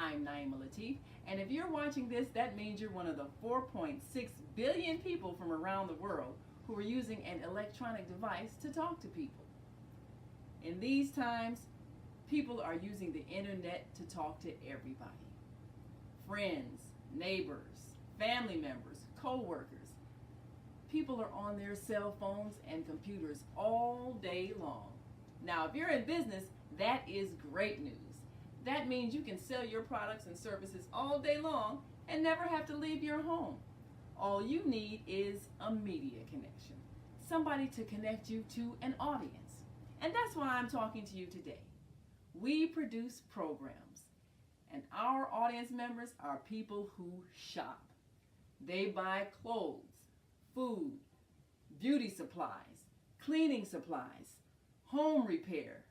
I'm Naima Latif, and if you're watching this, that means you're one of the 4.6 billion people from around the world who are using an electronic device to talk to people. In these times, people are using the internet to talk to everybody. Friends, neighbors, family members, co-workers. People are on their cell phones and computers all day long. Now, if you're in business, that is great news. That means you can sell your products and services all day long and never have to leave your home. All you need is a media connection, somebody to connect you to an audience. And that's why I'm talking to you today. We produce programs, and our audience members are people who shop. They buy clothes, food, beauty supplies, cleaning supplies, home repair,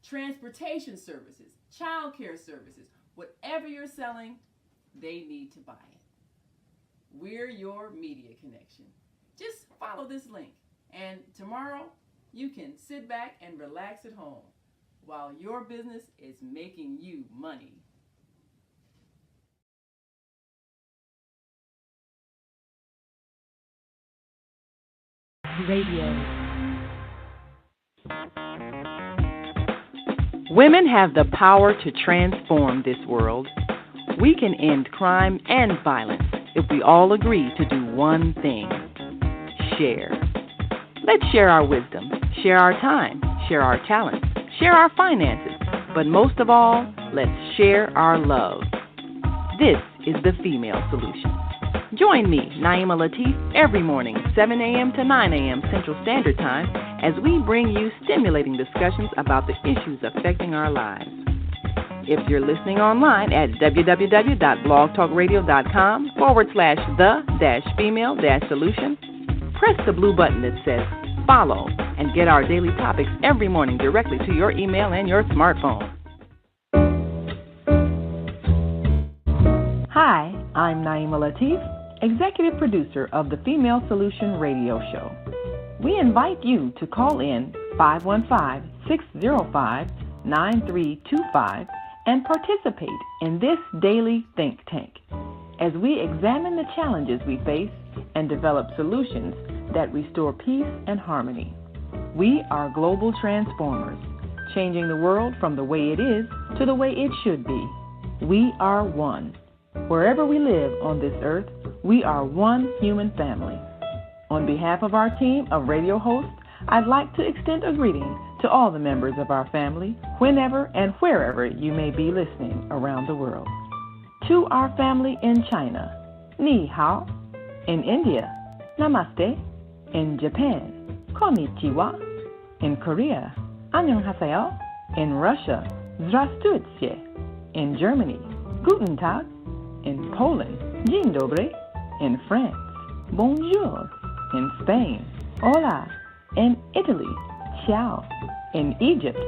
transportation services, child care services. Whatever you're selling, they need to buy it. We're your media connection. Just follow this link, and tomorrow you can sit back and relax at home while your business is making you money. Radio. Women have the power to transform this world. We can end crime and violence if we all agree to do one thing: share. Let's share our wisdom, share our time, share our talents, share our finances, but most of all, let's share our love. This is the Female Solution. Join me, Naima Latif, every morning, 7 a.m. to 9 a.m. Central Standard Time, as we bring you stimulating discussions about the issues affecting our lives. If you're listening online at www.blogtalkradio.com/the-female-solution, press the blue button that says follow and get our daily topics every morning directly to your email and your smartphone. Hi, I'm Naima Latif, executive producer of the Female Solution radio show. We invite you to call in 515-605-9325 and participate in this daily think tank as we examine the challenges we face and develop solutions that restore peace and harmony. We are global transformers, changing the world from the way it is to the way it should be. We are one. Wherever we live on this earth, we are one human family. On behalf of our team of radio hosts, I'd like to extend a greeting to all the members of our family, whenever and wherever you may be listening around the world. To our family in China, Ni Hao. In India, Namaste. In Japan, Konnichiwa. In Korea, Annyeonghaseyo. In Russia, Здравствуйте. In Germany, Guten Tag. In Poland, Dzień dobry. In France, Bonjour. In Spain, Hola. In Italy, Ciao. In Egypt,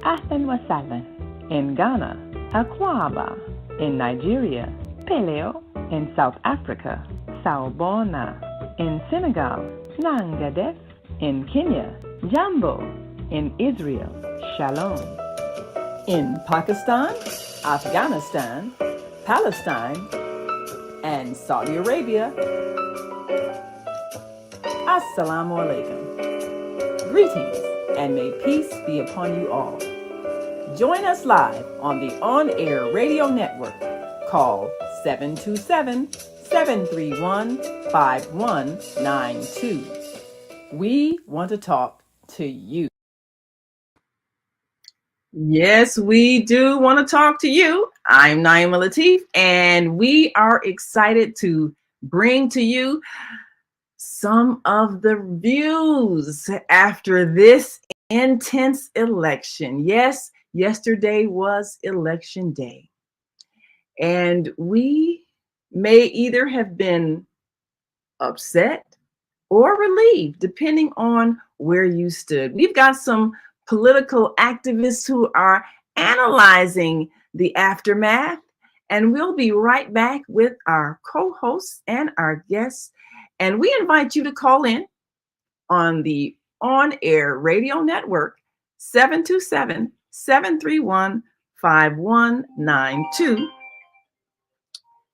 Ahlan wa sahlan. In Ghana, Akwaba. In Nigeria, Peleo. In South Africa, Sawubona. In Senegal, Nangadef. In Kenya, Jambo. In Israel, Shalom. In Pakistan, Afghanistan, Palestine, and Saudi Arabia, Assalamu alaikum. Greetings, and may peace be upon you all. Join us live on the on-air radio network. Call 727-731-5192. We want to talk to you. Yes, we do want to talk to you. I'm Naima Latif, and we are excited to bring to you some of the views after this intense election. Yes, yesterday was election day, and we may either have been upset or relieved, depending on where you stood. We've got some political activists who are analyzing the aftermath, and we'll be right back with our co-hosts and our guests. And we invite you to call in on the on-air radio network, 727-731-5192.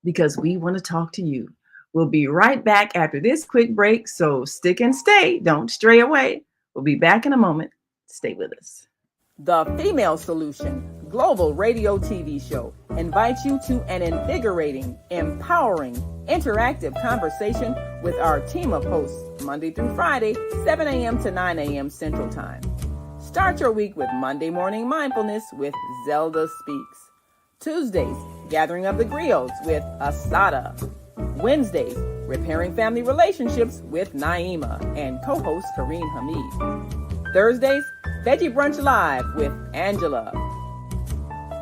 because we want to talk to you. We'll be right back after this quick break, so stick and stay. Don't stray away. We'll be back in a moment. Stay with us. The Female Solution Global Radio TV Show invites you to an invigorating, empowering, interactive conversation with our team of hosts Monday through Friday, 7 a.m. to 9 a.m. Central Time. Start your week with Monday Morning Mindfulness with Zelda Speaks. Tuesdays, Gathering of the Griots with Asada. Wednesdays, Repairing Family Relationships with Naima and co-host Kareem Hamid. Thursdays, Veggie Brunch Live with Angela.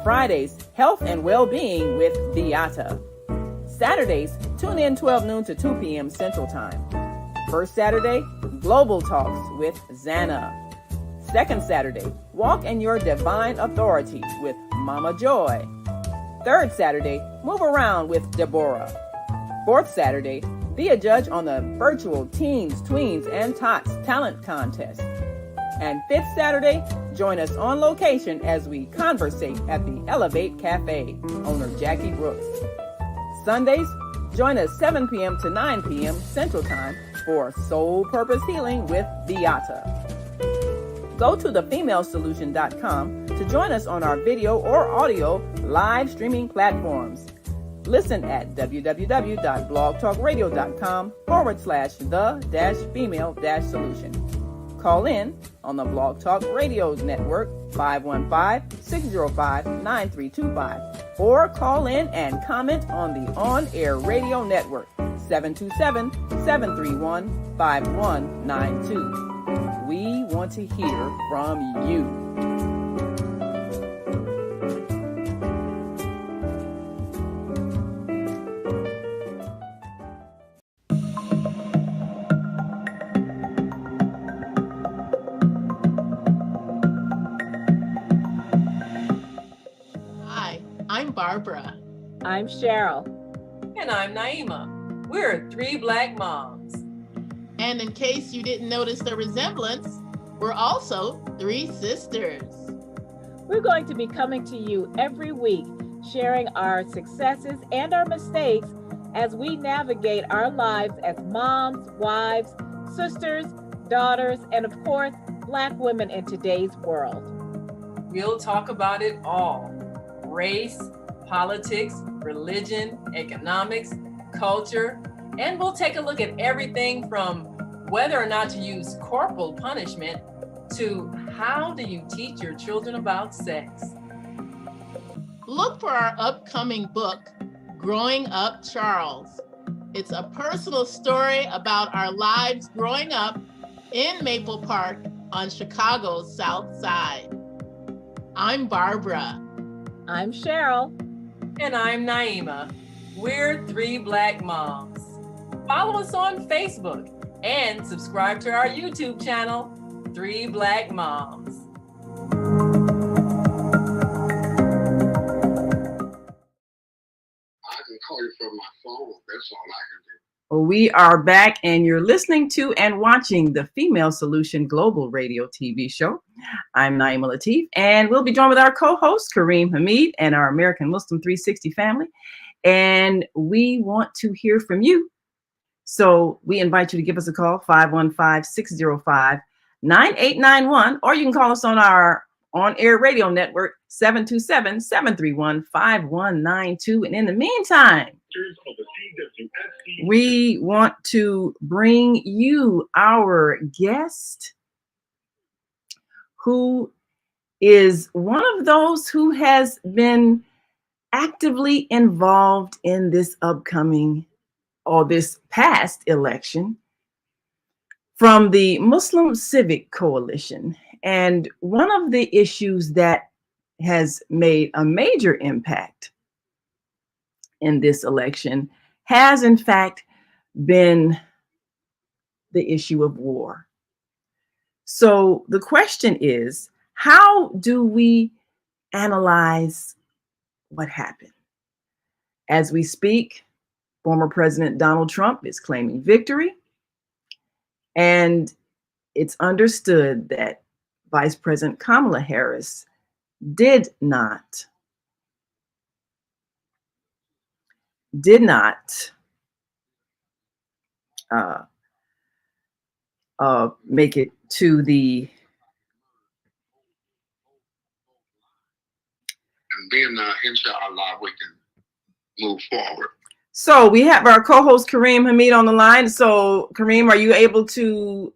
Fridays, Health and Well-Being with Beata. Saturdays, tune in 12 noon to 2 p.m. Central Time. First Saturday, Global Talks with Zana. Second Saturday, Walk in Your Divine Authority with Mama Joy. Third Saturday, Move Around with Deborah. Fourth Saturday, be a judge on the virtual Teens, Tweens, and Tots Talent Contest. And fifth Saturday, join us on location as we conversate at the Elevate Cafe, owner Jackie Brooks. Sundays, join us 7 p.m. to 9 p.m. Central Time for Soul Purpose Healing with Beata. Go to thefemalesolution.com to join us on our video or audio live streaming platforms. Listen at www.blogtalkradio.com/the-female-solution. Call in on the Blog Talk Radio Network 515-605-9325 or call in and comment on the On Air Radio Network 727-731-5192. We want to hear from you. Hi, I'm Barbara. I'm Cheryl. And I'm Naima. We're three Black moms. And in case you didn't notice the resemblance, we're also three sisters. We're going to be coming to you every week, sharing our successes and our mistakes as we navigate our lives as moms, wives, sisters, daughters, and of course, Black women in today's world. We'll talk about it all: race, politics, religion, economics, culture, and we'll take a look at everything from whether or not to use corporal punishment to how do you teach your children about sex. Look for our upcoming book, Growing Up Charles. It's a personal story about our lives growing up in Maple Park on Chicago's South Side. I'm Barbara. I'm Cheryl. And I'm Naima. We're three Black moms. Follow us on Facebook and subscribe to our YouTube channel, Three Black Moms. I can call you from my phone. That's all I can do. We are back, and you're listening to and watching the Female Solution Global Radio TV show. I'm Naima Latif, and we'll be joined with our co-host, Kareem Hamid, and our American Muslim 360 family. And we want to hear from you. So we invite you to give us a call, 515-605-9891, or you can call us on our on-air radio network, 727-731-5192. And in the meantime, we want to bring you our guest, who is one of those who has been actively involved in this upcoming or this past election from the Muslim Civic Coalition. And one of the issues that has made a major impact in this election has in fact been the issue of war. So the question is, how do we analyze what happened? As we speak, former President Donald Trump is claiming victory, and it's understood that Vice President Kamala Harris did not did not make it to the. And then, inshallah, we can move forward. So we have our co-host Kareem Hamid on the line. So Kareem, are you able to?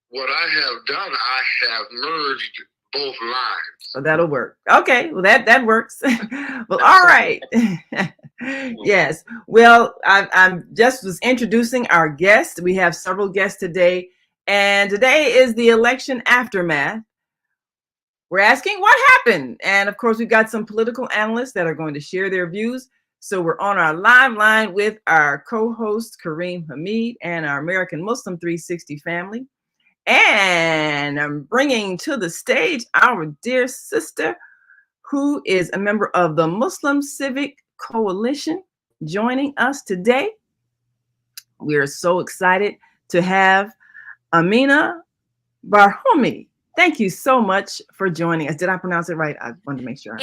What I have done, I have merged both lines. Oh, that'll work. Okay, well that works. Well, all right. Yes. Well, I'm just was introducing our guest. We have several guests today, and today is the election aftermath. We're asking what happened, and of course, we've got some political analysts that are going to share their views. So we're on our live line with our co-host Kareem Hamid and our American Muslim 360 family. And I'm bringing to the stage our dear sister, who is a member of the Muslim Civic Coalition, joining us today. We are so excited to have Amina Barhoumi. Thank you so much for joining us. Did I pronounce it right? I wanted to make sure.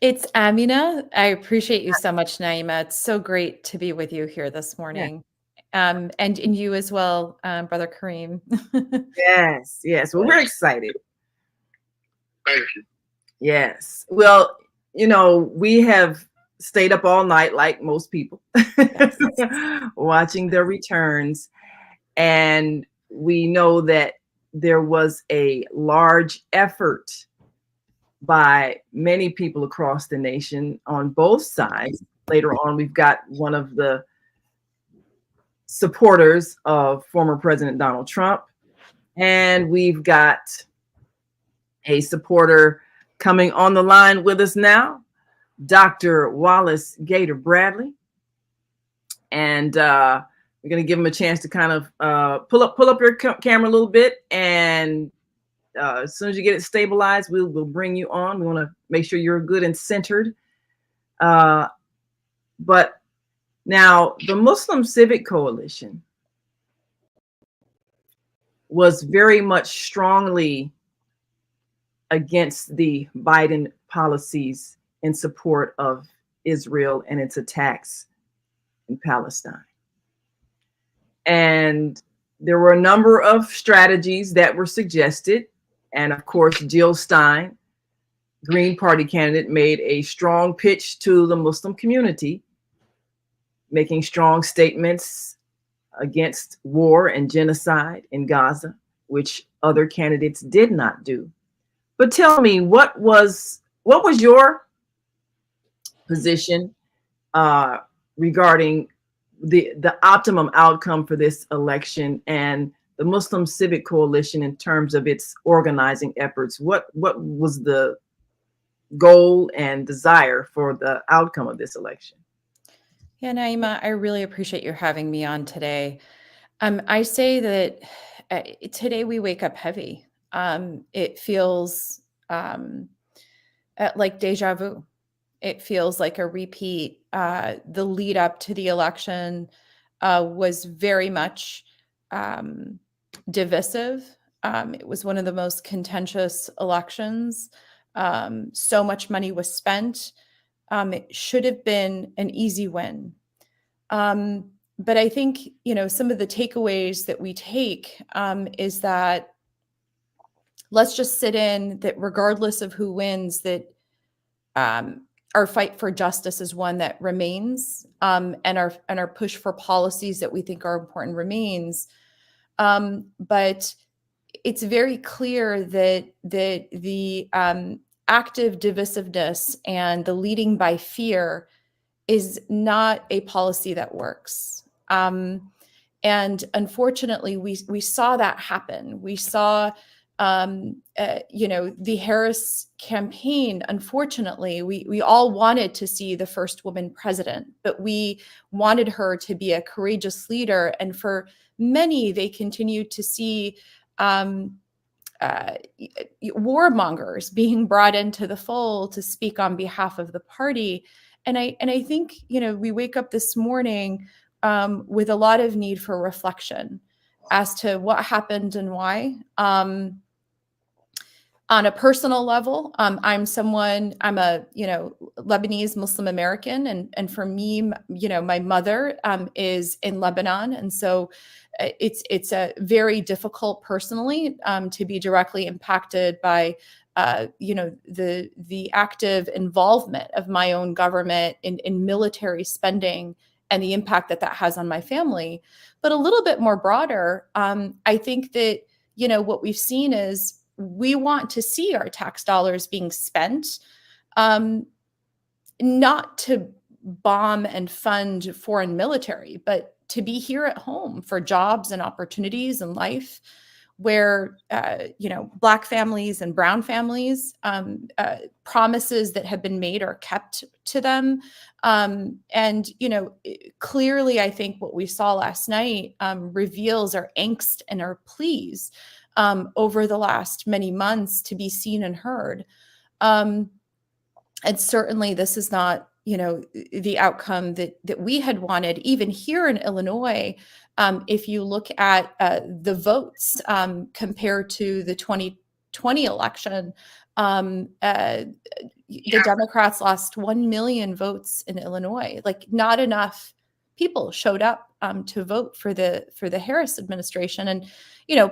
It's Amina. I appreciate you so much, Naima. It's so great to be with you here this morning. Yeah. And you as well, Brother Kareem. Yes. Well, we're excited. Thank you. Yes. Well, we have stayed up all night like most people, yes. Watching the returns. And we know that there was a large effort by many people across the nation on both sides. Later on, we've got one of the supporters of former President Donald Trump, and we've got a supporter coming on the line with us now, Dr. Wallace Gator Bradley. And we're going to give him a chance to kind of pull up your camera a little bit. And as soon as you get it stabilized, we'll bring you on. We want to make sure you're good and centered. But now the Muslim Civic Coalition was very much strongly against the Biden policies in support of Israel and its attacks in Palestine. And there were a number of strategies that were suggested. And of course, Jill Stein, Green Party candidate, made a strong pitch to the Muslim community, making strong statements against war and genocide in Gaza, which other candidates did not do. But tell me, what was your position regarding the optimum outcome for this election and the Muslim Civic Coalition in terms of its organizing efforts? What was the goal and desire for the outcome of this election? Yeah, Naima, I really appreciate you having me on today. I say that today we wake up heavy. It feels like deja vu. It feels like a repeat. The lead up to the election was very much divisive. It was one of the most contentious elections. So much money was spent. It should have been an easy win. But I think, some of the takeaways that we take is that let's just sit in that regardless of who wins, that our fight for justice is one that remains, and our push for policies that we think are important remains. But it's very clear that the active divisiveness and the leading by fear is not a policy that works. And unfortunately, we saw that happen. We saw, the Harris campaign. Unfortunately, we all wanted to see the first woman president, but we wanted her to be a courageous leader. And for many, they continued to see warmongers being brought into the fold to speak on behalf of the party. And I think, we wake up this morning with a lot of need for reflection as to what happened and why. On a personal level, I'm a, Lebanese Muslim American. And for me, my mother is in Lebanon. And so it's a very difficult personally to be directly impacted by, the active involvement of my own government in military spending and the impact that that has on my family. But a little bit more broader, I think that, what we've seen is we want to see our tax dollars being spent, not to bomb and fund foreign military, but to be here at home for jobs and opportunities in life where, Black families and brown families, promises that have been made are kept to them. And, clearly, I think what we saw last night reveals our angst and our pleas over the last many months to be seen and heard. And certainly this is not, the outcome that we had wanted. Even here in Illinois, if you look at the votes compared to the 2020 election, the Democrats lost 1 million votes in Illinois. Like, not enough people showed up to vote for the Harris administration. And,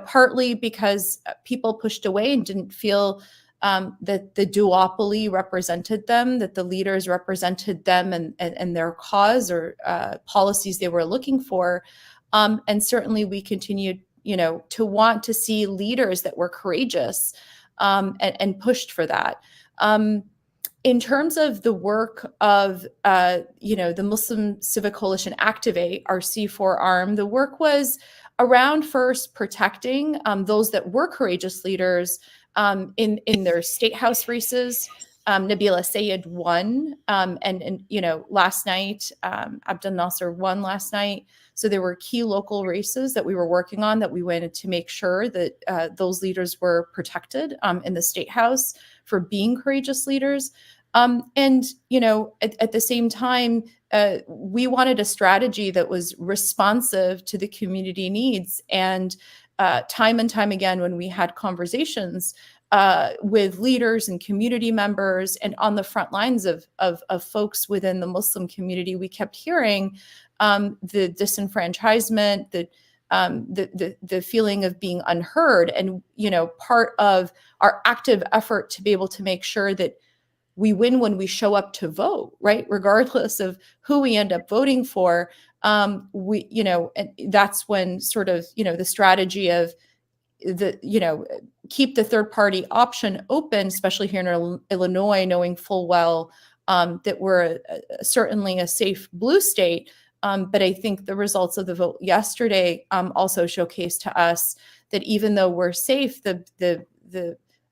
partly because people pushed away and didn't feel that the duopoly represented them, that the leaders represented them and their cause or policies they were looking for. And certainly we continued, to want to see leaders that were courageous and pushed for that. In terms of the work of, the Muslim Civic Coalition Activate, our C4 arm, the work was around first protecting those that were courageous leaders in their state house races. Nabila Sayed won, and last night, Abdel Nasser won last night. So there were key local races that we were working on that we wanted to make sure that those leaders were protected in the state house for being courageous leaders. And, at the same time, we wanted a strategy that was responsive to the community needs. And time and time again, when we had conversations with leaders and community members and on the front lines of folks within the Muslim community, we kept hearing the disenfranchisement, the feeling of being unheard. And, part of our active effort to be able to make sure that we win when we show up to vote, right? Regardless of who we end up voting for, and that's when sort of, the strategy of keep the third party option open, especially here in Illinois, knowing full well that we're certainly a safe blue state. But I think the results of the vote yesterday also showcased to us that even though we're safe, the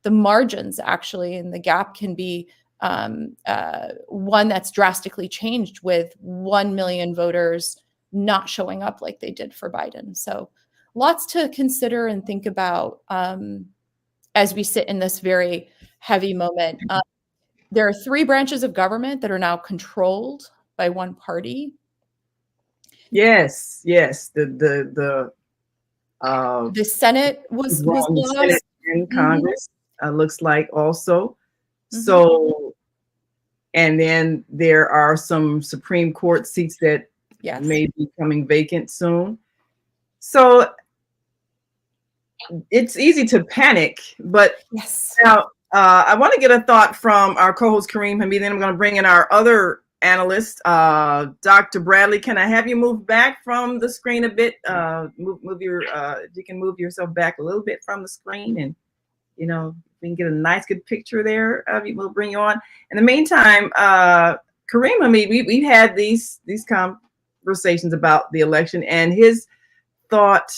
margins actually and the gap can be one that's drastically changed with 1 million voters not showing up like they did for Biden. So lots to consider and think about as we sit in this very heavy moment. There are 3 branches of government that are now controlled by one party. Yes. The Senate was lost. Senate and Congress looks like also. So, and then there are some Supreme Court seats that may be coming vacant soon. So it's easy to panic, but now I want to get a thought from our co-host Kareem Hamid. Then I'm going to bring in our other analyst, Dr. Bradley. Can I have you move back from the screen a bit? Move your, you can move yourself back a little bit from the screen, and we can get a nice, good picture there. We'll bring you on. In the meantime, Kareem Hamid, we've had these conversations about the election, and his thought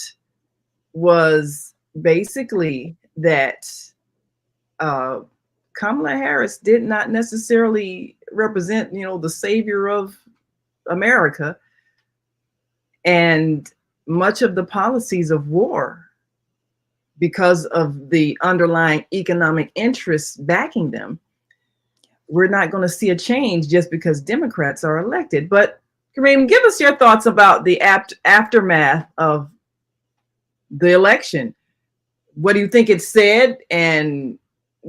was basically that Kamala Harris did not necessarily represent, the savior of America, and much of the policies of war, because of the underlying economic interests backing them, we're not going to see a change just because Democrats are elected. But Kareem, give us your thoughts about the aftermath of the election. What do you think it said, and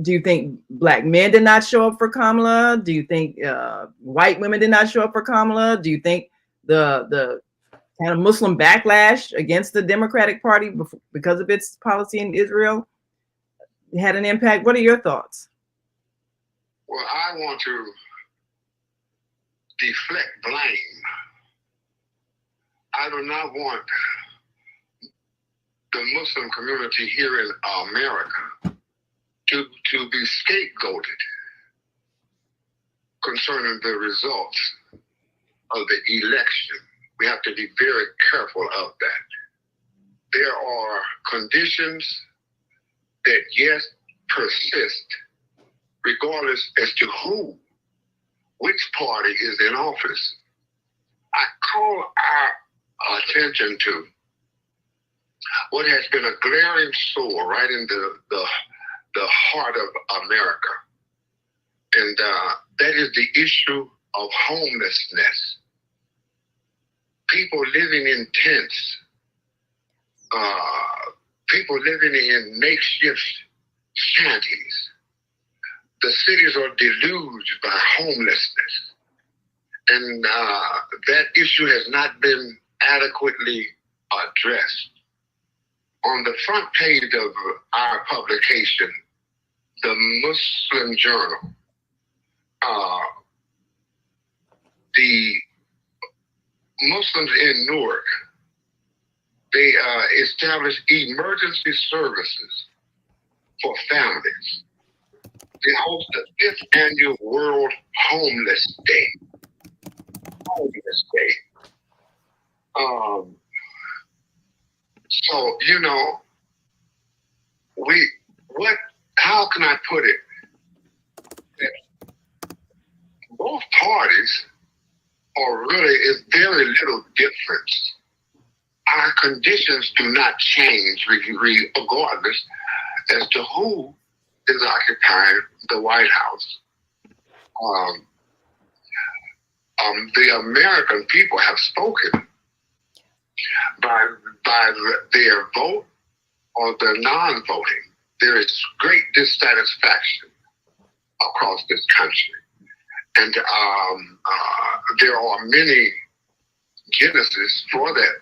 do you think black men did not show up for Kamala? Do you think white women did not show up for Kamala? Do you think the kind of Muslim backlash against the Democratic Party because of its policy in Israel had an impact? What are your thoughts? Well, I want to deflect blame. I do not want the Muslim community here in America to be scapegoated concerning the results of the election. We have to be very careful of that. There are conditions that, yes, persist regardless as to which party is in office. I call our attention to what has been a glaring sore right in the heart of America. And that is the issue of homelessness. People living in tents, people living in makeshift shanties. The cities are deluged by homelessness. And that issue has not been adequately addressed. On the front page of our publication, the Muslim Journal, the Muslims in Newark, they established emergency services for families. They host the 5th annual World Homeless Day. So, you know, how can I put it? That both parties is very little difference. Our conditions do not change regardless as to who is occupying the White House. The American people have spoken by their vote or their non-voting. There is great dissatisfaction across this country. And there are many genesis for that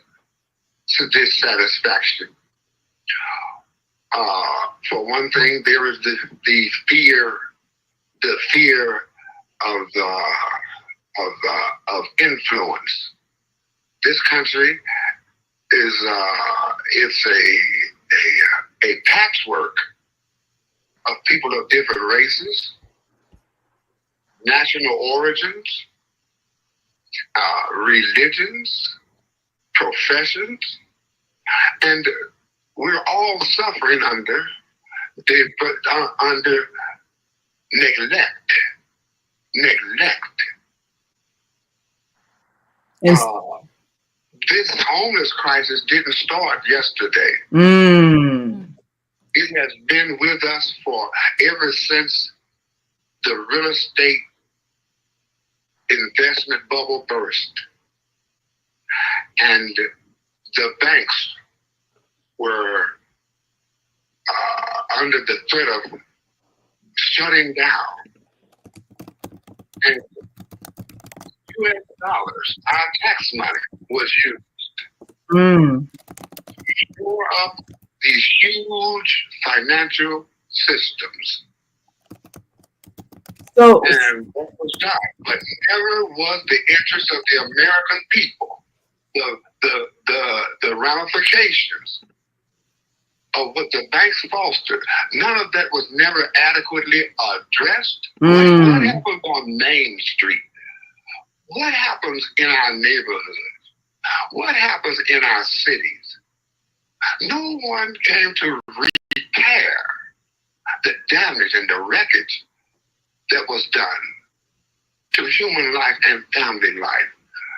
dissatisfaction. For one thing, there is the fear of influence. This country is it's a patchwork of people of different races, national origins, religions, professions, and we're all suffering under neglect. This homeless crisis didn't start yesterday. It has been with us ever since the real estate investment bubble burst. And the banks were under the threat of shutting down. And US dollars, our tax money, was used to shore up these huge financial systems. And what was done, but never was the interest of the American people, the ramifications of what the banks fostered. None of that was never adequately addressed. What happened on Main Street? What happens in our neighborhoods? What happens in our cities? No one came to repair the damage and the wreckage that was done to human life and family life.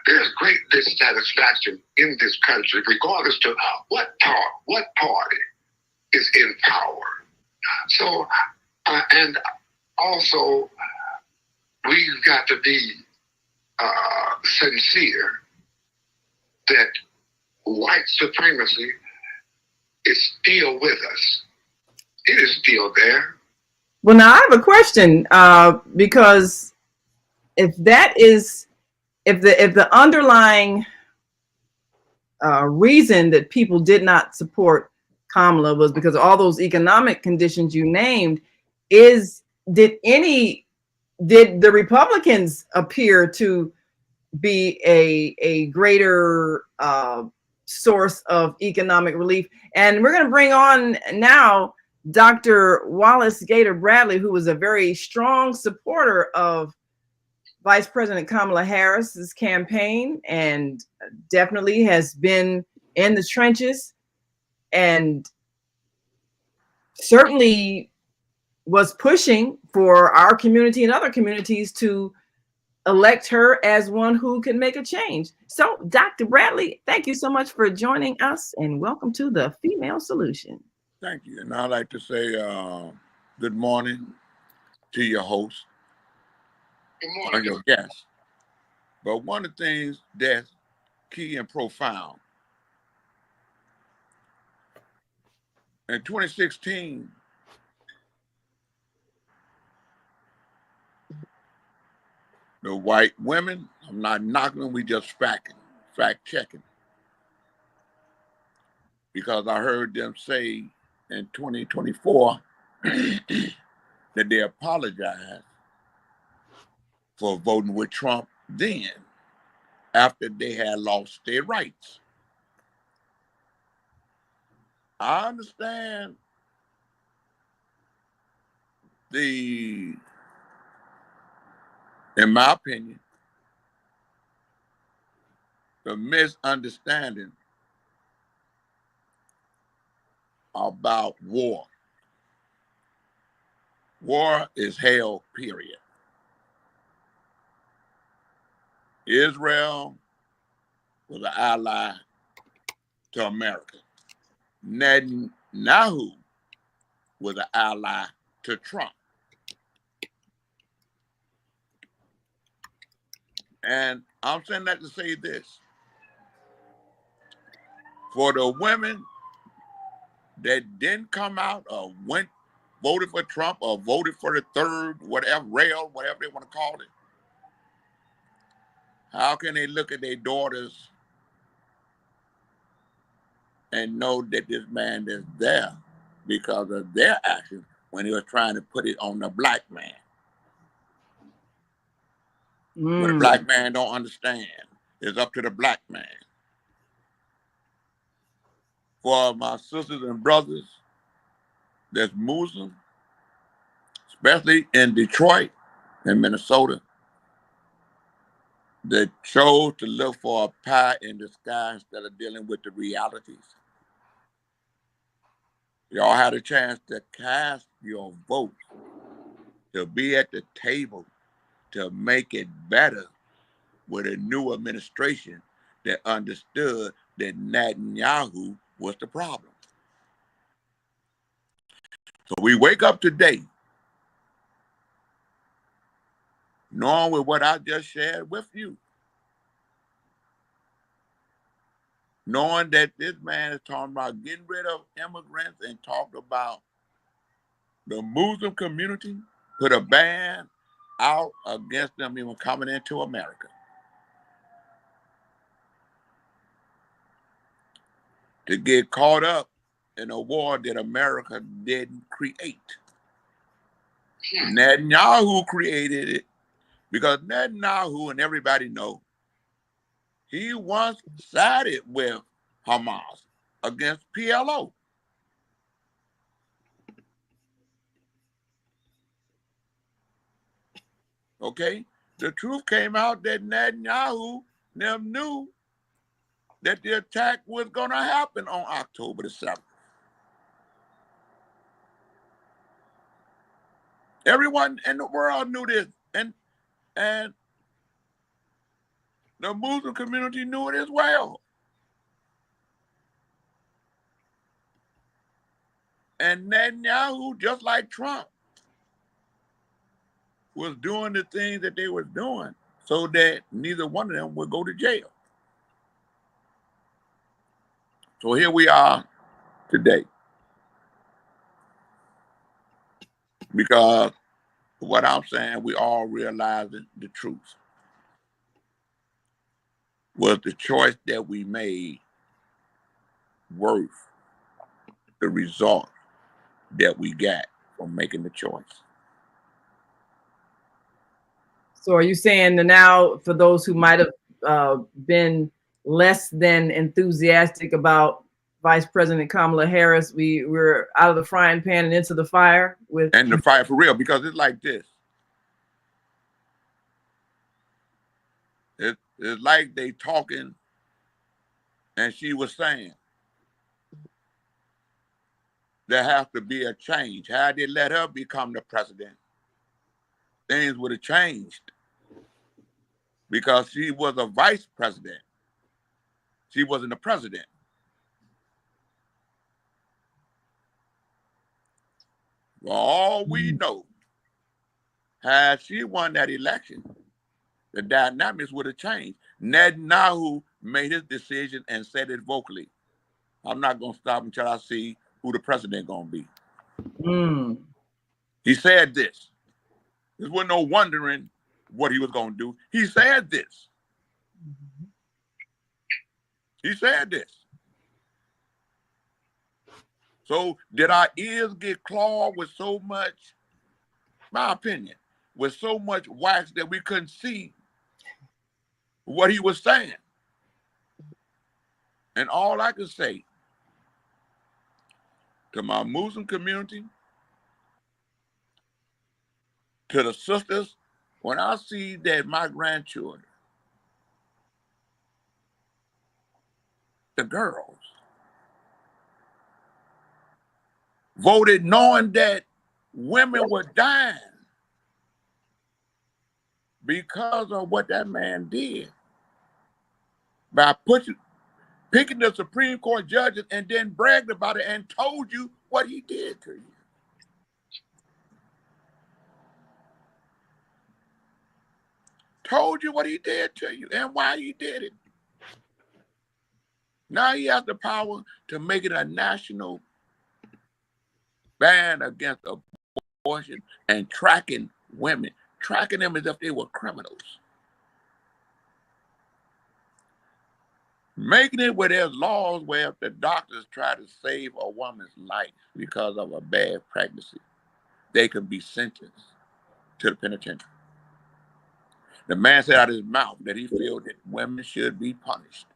There's great dissatisfaction in this country, regardless to what party is in power. So, and also, we've got to be sincere that white supremacy is still with us. It is still there. Well, now I have a question because if the underlying reason that people did not support Kamala was because of all those economic conditions you named, did the Republicans appear to be a greater source of economic relief? And we're going to bring on now Dr. Wallace Gator Bradley, who was a very strong supporter of Vice President Kamala Harris's campaign and definitely has been in the trenches and certainly was pushing for our community and other communities to elect her as one who can make a change. So, Dr. Bradley, thank you so much for joining us and welcome to the Female Solution. Thank you. And I'd like to say good morning to your host and your guests. But one of the things that's key and profound, in 2016, the white women, I'm not knocking them, we just fact checking. Because I heard them say in 2024 that they apologized for voting with Trump then, after they had lost their rights. I understand in my opinion, the misunderstanding about war. War is hell, period. Israel was an ally to America. Netanyahu was an ally to Trump. And I'm saying that to say this. For the women that didn't come out or voted for Trump or voted for the third, whatever, rail, whatever they want to call it, how can they look at their daughters and know that this man is there because of their actions when he was trying to put it on the black man? What the black man don't understand is up to the black man. For my sisters and brothers that's Muslim, especially in Detroit and Minnesota, that chose to look for a pie in the sky instead of dealing with the realities. Y'all had a chance to cast your vote, to be at the table, to make it better with a new administration that understood that Netanyahu was the problem. So we wake up today knowing with what I just shared with you, knowing that this man is talking about getting rid of immigrants and talked about the Muslim community, put a ban out against them even coming into America. To get caught up in a war that America didn't create. Netanyahu created it because Netanyahu, and everybody know, he once sided with Hamas against PLO. Okay? The truth came out that Netanyahu them knew that the attack was going to happen on October the 7th. Everyone in the world knew this, and the Muslim community knew it as well. And Netanyahu, just like Trump, was doing the things that they were doing so that neither one of them would go to jail. So here we are today. Because what I'm saying, we all realizing the truth. Was the choice that we made worth the result that we got from making the choice? So are you saying that now, for those who might have been less than enthusiastic about Vice President Kamala Harris, we're out of the frying pan and into the fire with And the fire for real, because it's like this. It's like they talking, and she was saying there has to be a change. Had they let her become the president, things would have changed. Because she was a vice president. She wasn't the president. For all we know, had she won that election, the dynamics would have changed. Netanyahu made his decision and said it vocally. I'm not going to stop until I see who the president going to be. He said this. There was no wondering what he was going to do. He said this. He said this. So did our ears get clogged with so much, my opinion, with so much wax that we couldn't see what he was saying? And all I can say to my Muslim community, to the sisters, when I see that my grandchildren, the girls, voted knowing that women were dying because of what that man did by picking the Supreme Court judges and then bragged about it and told you what he did to you. Told you what he did to you and why he did it. Now he has the power to make it a national ban against abortion and tracking women, tracking them as if they were criminals. Making it where there's laws where if the doctors try to save a woman's life because of a bad pregnancy, they can be sentenced to the penitentiary. The man said out of his mouth that he feels that women should be punished.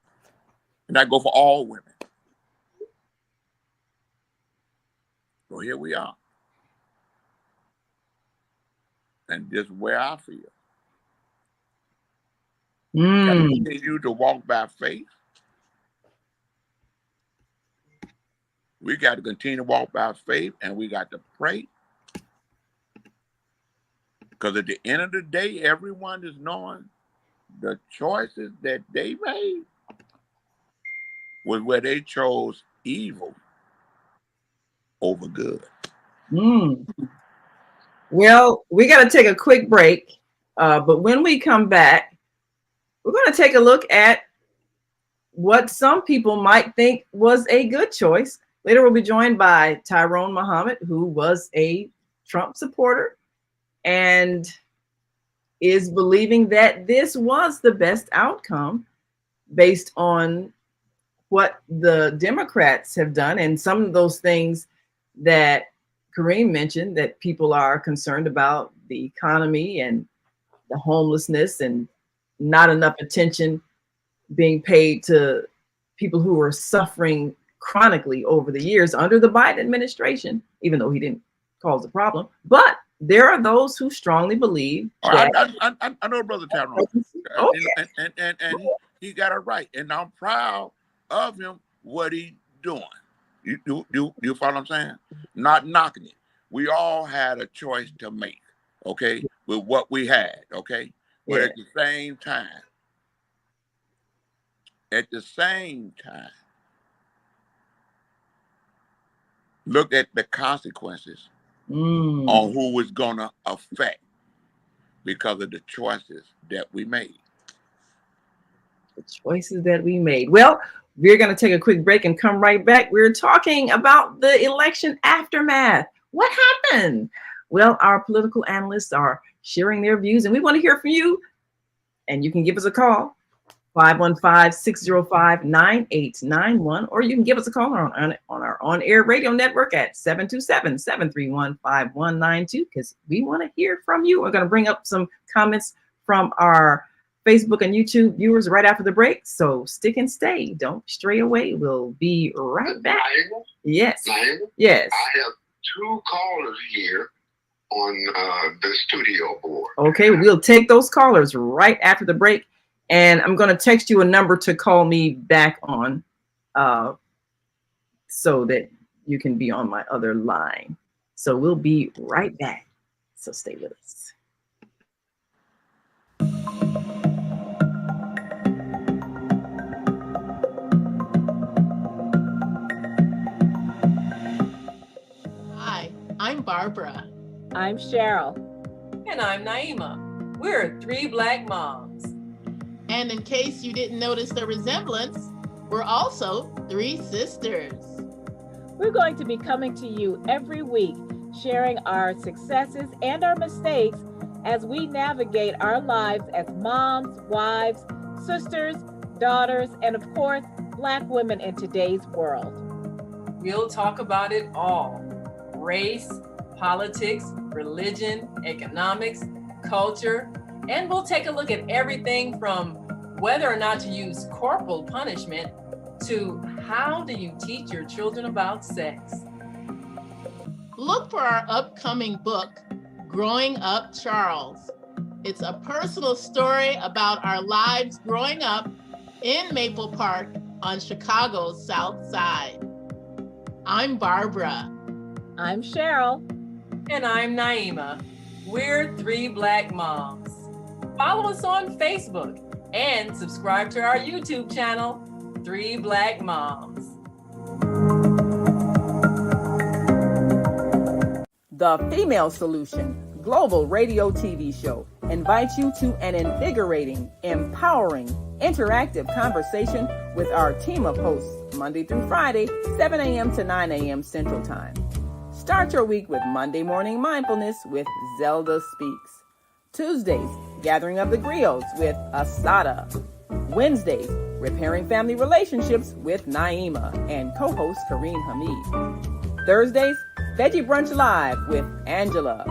And that go for all women. So here we are. And this is where I feel. We got to continue to walk by faith. We got to continue to walk by faith, and we got to pray. Because at the end of the day, everyone is knowing the choices that they made was where they chose evil over good. Well, we got to take a quick break, but when we come back, we're going to take a look at what some people might think was a good choice. Later, we'll be joined by Tyrone Muhammad, who was a Trump supporter and is believing that this was the best outcome based on what the Democrats have done and some of those things that Kareem mentioned, that people are concerned about the economy and the homelessness and not enough attention being paid to people who are suffering chronically over the years under the Biden administration, even though he didn't cause the problem. But there are those who strongly believe that I know Brother Tyrone. Okay. And he got it right. And I'm proud of him, what he doing. You follow what I'm saying? Not knocking it. We all had a choice to make, okay, with what we had, okay? But at the same time, look at the consequences on who it's gonna affect because of the choices that we made. The choices that we made. Well, we're going to take a quick break and come right back. We're talking about the election aftermath. What happened? well, our political analysts are sharing their views, and we want to hear from you. And you can give us a call, 515-605-9891, or you can give us a call on our on-air radio network at 727-731-5192, because we want to hear from you. We're going to bring up some comments from our Facebook and YouTube viewers right after the break. So stick and stay. Don't stray away. We'll be right back. Yes. Yes. I have 2 callers here on the studio board. Okay, we'll take those callers right after the break. And I'm going to text you a number to call me back on so that you can be on my other line. So we'll be right back. So stay with us. Hi, I'm Barbara. I'm Cheryl. And I'm Naima. We're 3 Black moms. And in case you didn't notice the resemblance, we're also 3 sisters. We're going to be coming to you every week, sharing our successes and our mistakes as we navigate our lives as moms, wives, sisters, daughters, and of course, Black women in today's world. We'll talk about it all: race, politics, religion, economics, culture, and we'll take a look at everything from whether or not to use corporal punishment to how do you teach your children about sex. Look for our upcoming book, Growing Up Charles. It's a personal story about our lives growing up in Maple Park on Chicago's South Side. I'm Barbara. I'm Cheryl. And I'm Naima. We're 3 Black moms. Follow us on Facebook and subscribe to our YouTube channel, 3 Black Moms. The Female Solution Global Radio TV Show invites you to an invigorating, empowering, interactive conversation with our team of hosts Monday through Friday, 7 a.m. to 9 a.m. Central Time. Start your week with Monday Morning Mindfulness with Zelda Speaks. Tuesdays, Gathering of the Griots with Asada. Wednesdays, Repairing Family Relationships with Naima and co-host Kareem Hamid. Thursdays, Veggie Brunch Live with Angela.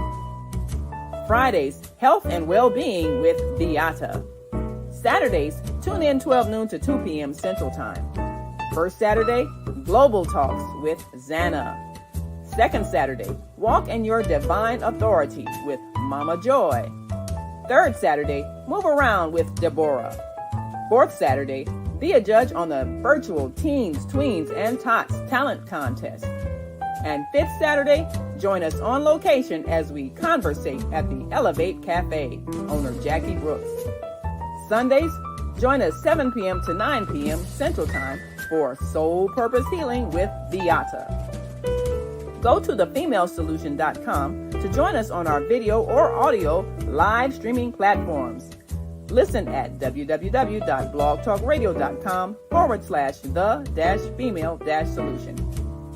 Fridays, Health and Well-Being with Beata. Saturdays, tune in 12 noon to 2 p.m. Central Time. First Saturday, Global Talks with Zana. Second Saturday, Walk in Your Divine Authority with Mama Joy. Third Saturday, Move Around with Deborah. Fourth Saturday, be a judge on the virtual Teens, Tweens, and Tots Talent Contest. And fifth Saturday, join us on location as we conversate at the Elevate Cafe, owner Jackie Brooks. Sundays, join us 7 p.m. to 9 p.m. Central Time for Soul Purpose Healing with Beata. Go to thefemalesolution.com to join us on our video or audio live streaming platforms. Listen at www.blogtalkradio.com/the-female-solution.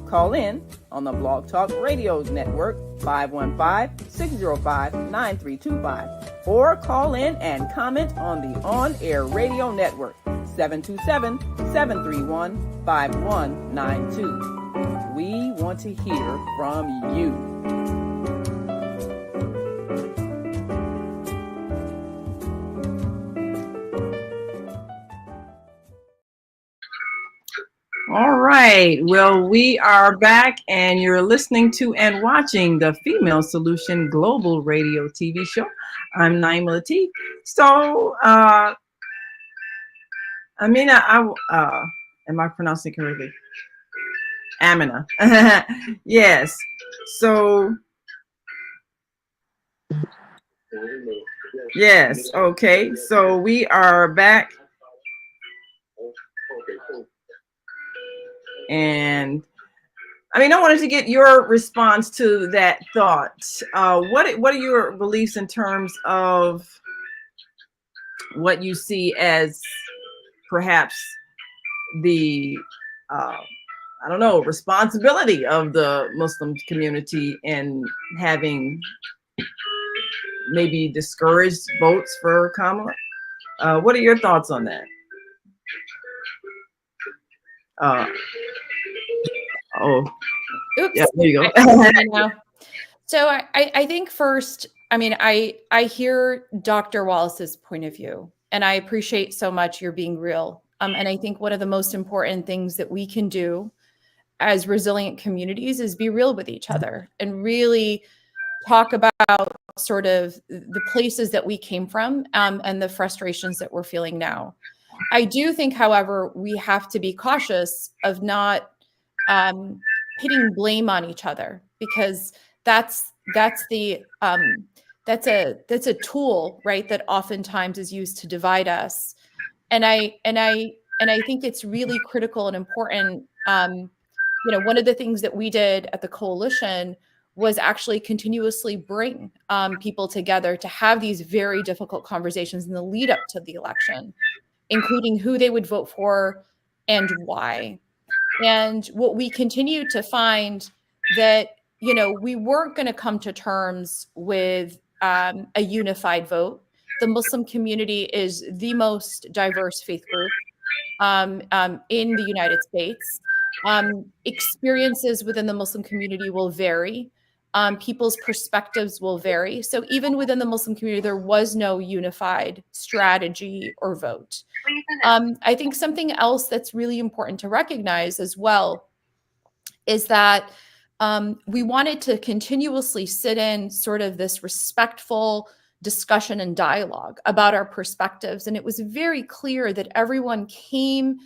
Call in on the Blog Talk Radio Network 515-605-9325 or call in and comment on the On-Air Radio Network 727-731-5192. We want to hear from you. All right. Well, we are back, and you're listening to and watching the Female Solution Global Radio TV show. I'm Naima Latif. So, Amina, am I pronouncing it correctly? Amina. Yes. So, yes. Okay. So we are back. And I mean, I wanted to get your response to that thought. What are your beliefs in terms of what you see as perhaps the I don't know, responsibility of the Muslim community in having maybe discouraged votes for Kamala. What are your thoughts on that? Oops. Yeah, there you go. So I think first, I mean, I hear Dr. Wallace's point of view, and I appreciate so much you're being real. And I think one of the most important things that we can do as resilient communities is be real with each other and really talk about sort of the places that we came from, and the frustrations that we're feeling now. I do think, however, we have to be cautious of not pitting blame on each other, because that's a tool, right, that oftentimes is used to divide us. And I think it's really critical and important. One of the things that we did at the coalition was actually continuously bring people together to have these very difficult conversations in the lead up to the election, including who they would vote for and why. And what we continue to find that, we weren't going to come to terms with a unified vote. The Muslim community is the most diverse faith group in the United States. Experiences within the Muslim community will vary. People's perspectives will vary. So even within the Muslim community, there was no unified strategy or vote. I think something else that's really important to recognize as well is that we wanted to continuously sit in sort of this respectful discussion and dialogue about our perspectives. And it was very clear that everyone came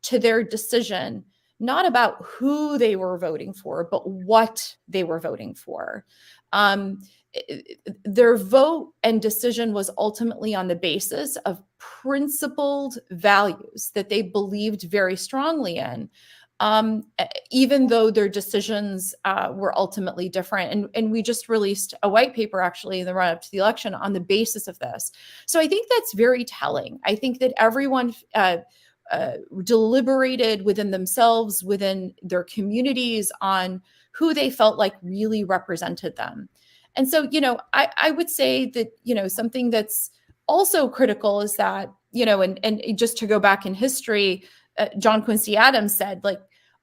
to their decision not about who they were voting for, but what they were voting for. Their vote and decision was ultimately on the basis of principled values that they believed very strongly in, even though their decisions were ultimately different. And we just released a white paper actually in the run up to the election on the basis of this. So I think that's very telling. I think that everyone deliberated within themselves, within their communities, on who they felt like really represented them. And so, I would say that, something that's also critical is that, and just to go back in history, John Quincy Adams said, like,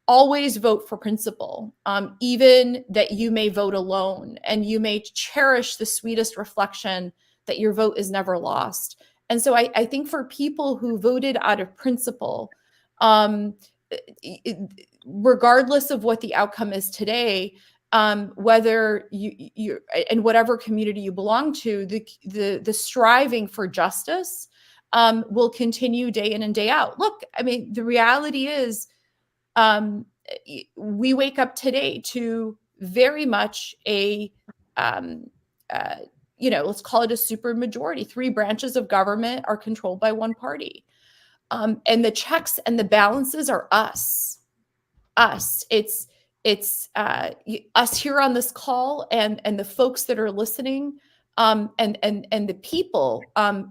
always vote for principle, even that you may vote alone, and you may cherish the sweetest reflection that your vote is never lost. And so I think for people who voted out of principle, regardless of what the outcome is today, whether you in whatever community you belong to, the striving for justice will continue day in and day out. Look, I mean, the reality is, we wake up today to very much a let's call it a super majority. 3 branches of government are controlled by one party. And the checks and the balances are us. It's us here on this call, and the folks that are listening, and the people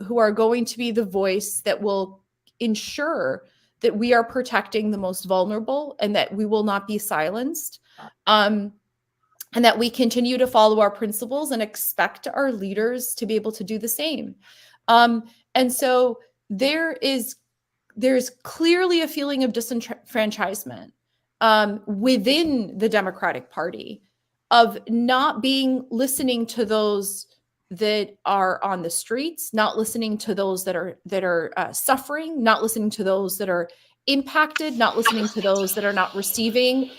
who are going to be the voice that will ensure that we are protecting the most vulnerable, and that we will not be silenced. And that we continue to follow our principles and expect our leaders to be able to do the same. And so there's clearly a feeling of disenfranchisement within the Democratic Party, of not listening to those that are on the streets, not listening to those that are suffering, not listening to those that are impacted, not listening to those that are not receiving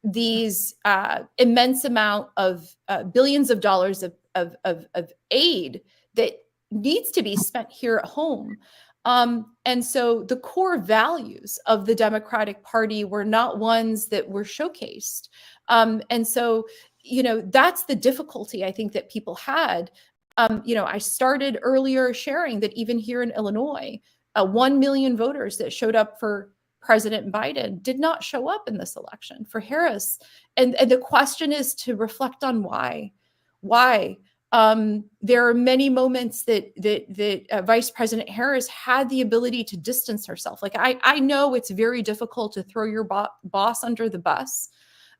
these immense amount of billions of dollars of aid that needs to be spent here at home. And so the core values of the Democratic Party were not ones that were showcased. And so, that's the difficulty I think that people had. I started earlier sharing that even here in Illinois, 1 million voters that showed up for President Biden did not show up in this election for Harris. And the question is to reflect on why. There are many moments that Vice President Harris had the ability to distance herself. Like I know it's very difficult to throw your boss under the bus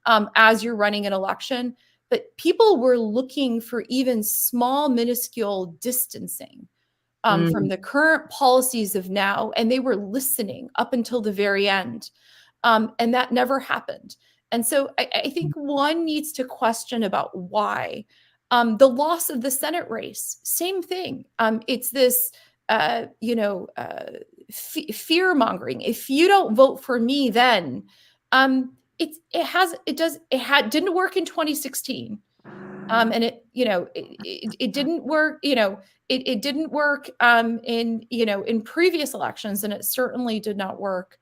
as you're running an election, but people were looking for even small, minuscule distancing from the current policies of now, and they were listening up until the very end, and that never happened. And so I think one needs to question about why. The loss of the Senate race, same thing. It's this, fear mongering. If you don't vote for me, then didn't work in 2016, and it didn't work. It didn't work in previous elections, and it certainly did not work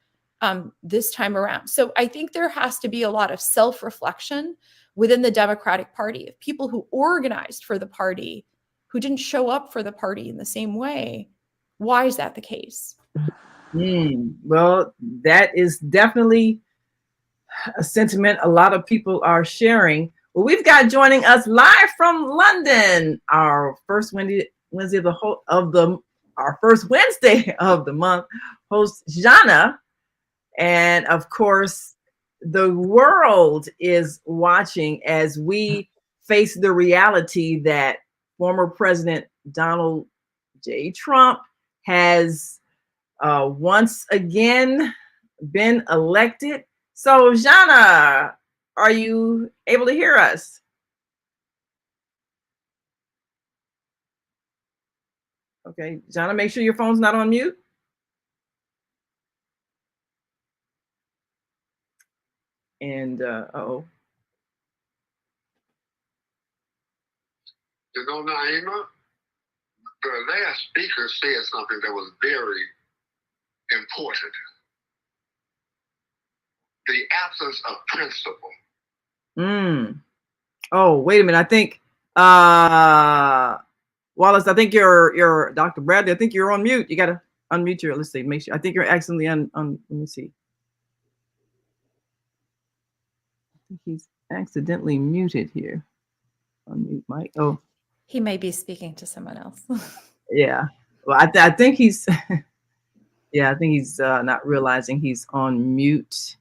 this time around. So I think there has to be a lot of self-reflection within the Democratic Party of people who organized for the party, who didn't show up for the party in the same way. Why is that the case? Well, that is definitely a sentiment a lot of people are sharing. Well, we've got joining us live from London, our first Wednesday our first Wednesday of the month, host Jana. And of course, the world is watching as we face the reality that former President Donald J. Trump has once again been elected. So, Jana, are you able to hear us? Okay, Jana, make sure your phone's not on mute. And uh-oh. You know, Naima, the last speaker said something that was very important. The absence of principle. Oh, wait a minute. I think Wallace, I think you're Dr. Bradley. I think you're on mute. You gotta unmute your, let's see, make sure. I think you're accidentally on let me see. I think he's accidentally muted here. Unmute mic. Oh. He may be speaking to someone else. Yeah. Well, I think he's yeah, I think he's not realizing he's on mute.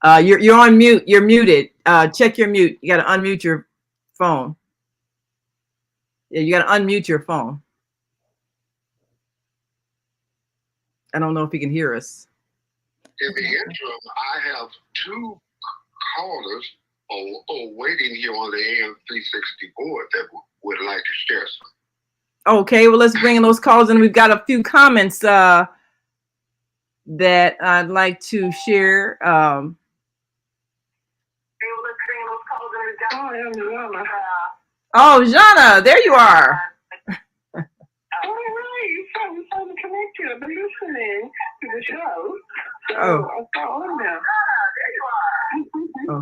You're on mute. You're muted. Check your mute. You got to unmute your phone. Yeah, you got to unmute your phone. I don't know if he can hear us. In the interim, I have two callers waiting here on the AM 360 board that would like to share something. Okay, well, let's bring in those calls, and we've got a few comments that I'd like to share. Oh, Jana, there you are. All right, so I'm connected. I've been listening to the show. So I saw on now. There you are.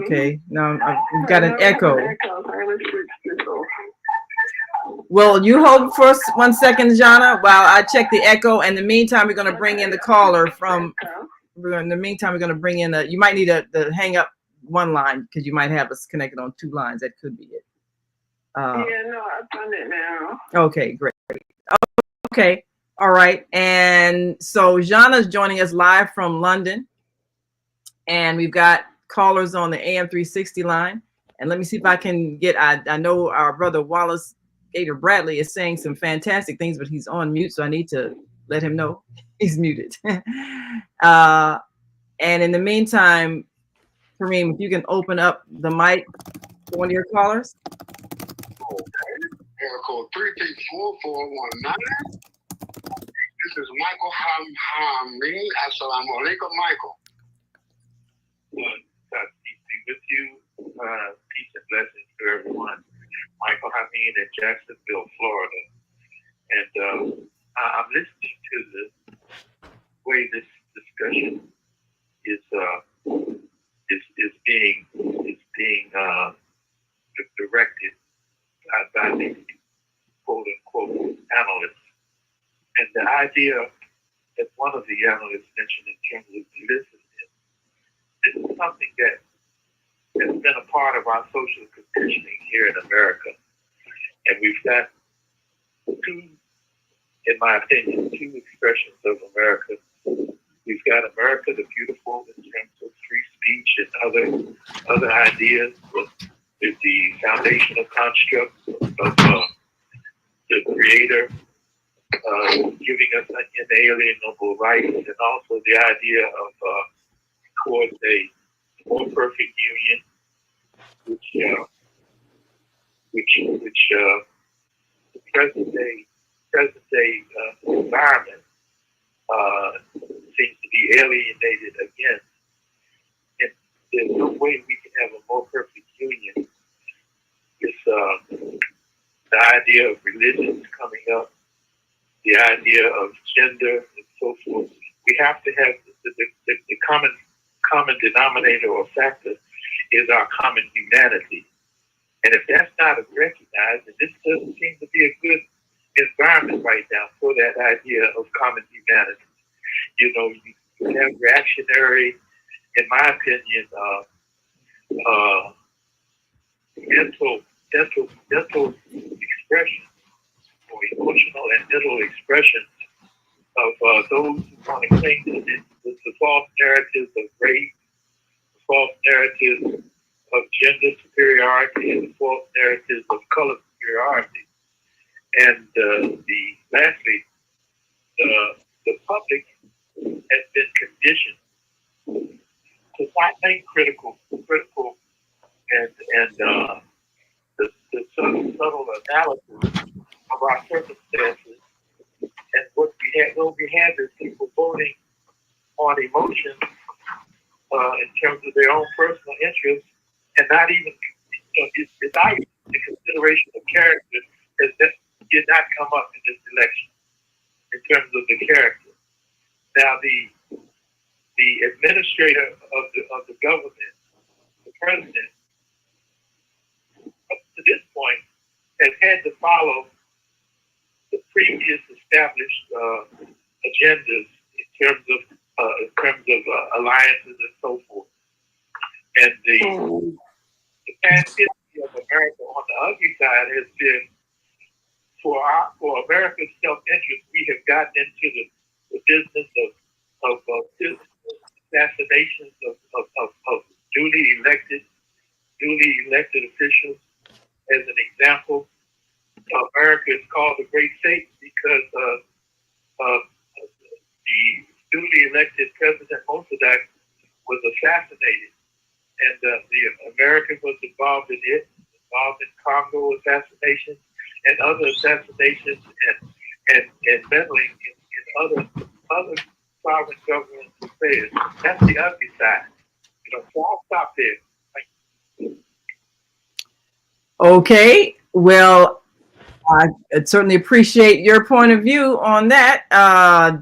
Okay, now we've got an echo. Well, you hold for 1 second, Jana, while I check the echo. And in the meantime, we're going to bring in the caller from. In the meantime, we're going to bring in you might need to hang up one line because you might have us connected on two lines. That could be it. Yeah, no, I've done it now. Okay, great. Okay, all right. And so Jana's joining us live from London, and we've got callers on the AM 360 line. And let me see if I can get. I know our brother Wallace Gator Bradley is saying some fantastic things, but he's on mute, so I need to let him know he's muted. And in the meantime, Kareem, if you can open up the mic for one of your callers. Area code 334-419. This is Michael Hameen. Assalamu alaikum, Michael. God be with you. Peace and blessings to everyone. Michael Hameen in Jacksonville, Florida. And I'm listening to the way this discussion is being directed by the quote-unquote analysts. And the idea that one of the analysts mentioned in terms of listening, this is something that has been a part of our social conditioning here in America. And we've got two, in my opinion, two expressions of America. We've got America the Beautiful in terms of free speech and other ideas with the foundational constructs of the Creator giving us inalienable rights, and also the idea of towards a more perfect union, which the present day environment seems to be alienated against. And there's no way we can have a more perfect union. It's the idea of religions coming up, the idea of gender and so forth. We have to have the common denominator or factor is our common humanity. And if that's not recognized, and this doesn't seem to be a good environment right now for that idea of common humanity. You know, you have reactionary, in my opinion, mental expression or emotional and mental expression of those who want to cling to the false narratives of race, the false narratives of gender superiority, and the false narratives of color superiority. And lastly, the public has been conditioned to not make critical and the subtle analysis of our circumstances. And what we have is people voting on emotions in terms of their own personal interests, and not even, it's not even the consideration of character that did not come up in this election in terms of the character. Now, the administrator of the government, the president, up to this point, has had to follow the previous established agendas in terms of alliances and so forth. And the past history of America on the ugly side has been for America's self-interest. We have gotten into the business of assassinations of duly elected officials. As an example, America is called the Great Satan because the duly elected President Mossadegh was assassinated, and the American was involved in Congo assassinations and other assassinations and meddling in other sovereign government affairs. That's the ugly side. So I'll stop there. Okay, well, I certainly appreciate your point of view on that.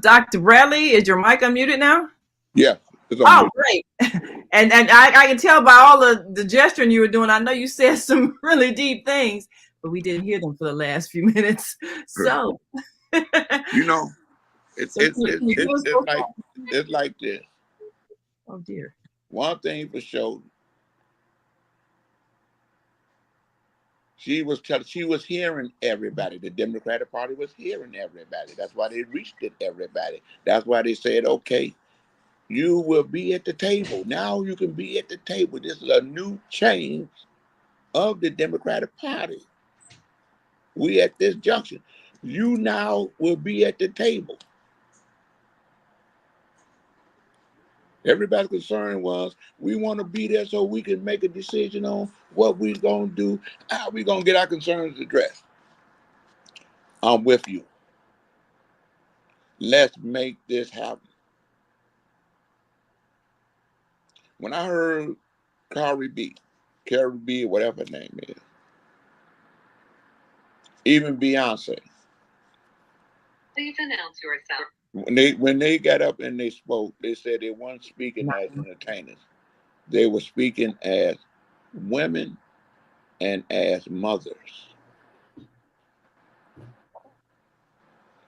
Dr. Bradley, is your mic unmuted now? Yeah. Oh, great. And I can tell by all the gesturing you were doing, I know you said some really deep things, but we didn't hear them for the last few minutes. So, it's like this. Oh dear. One thing for sure, she was hearing everybody. The Democratic Party was hearing everybody. That's why they reached everybody. That's why they said, okay, you will be at the table. Now you can be at the table. This is a new change of the Democratic Party. We at this junction. You now will be at the table. Everybody's concern was, we want to be there so we can make a decision on what we're going to do, how we're going to get our concerns addressed. I'm with you. Let's make this happen. When I heard Carrie B, whatever her name is, even Beyonce. Please announce yourself. When they got up and they spoke, they said they weren't speaking as entertainers. They were speaking as women and as mothers.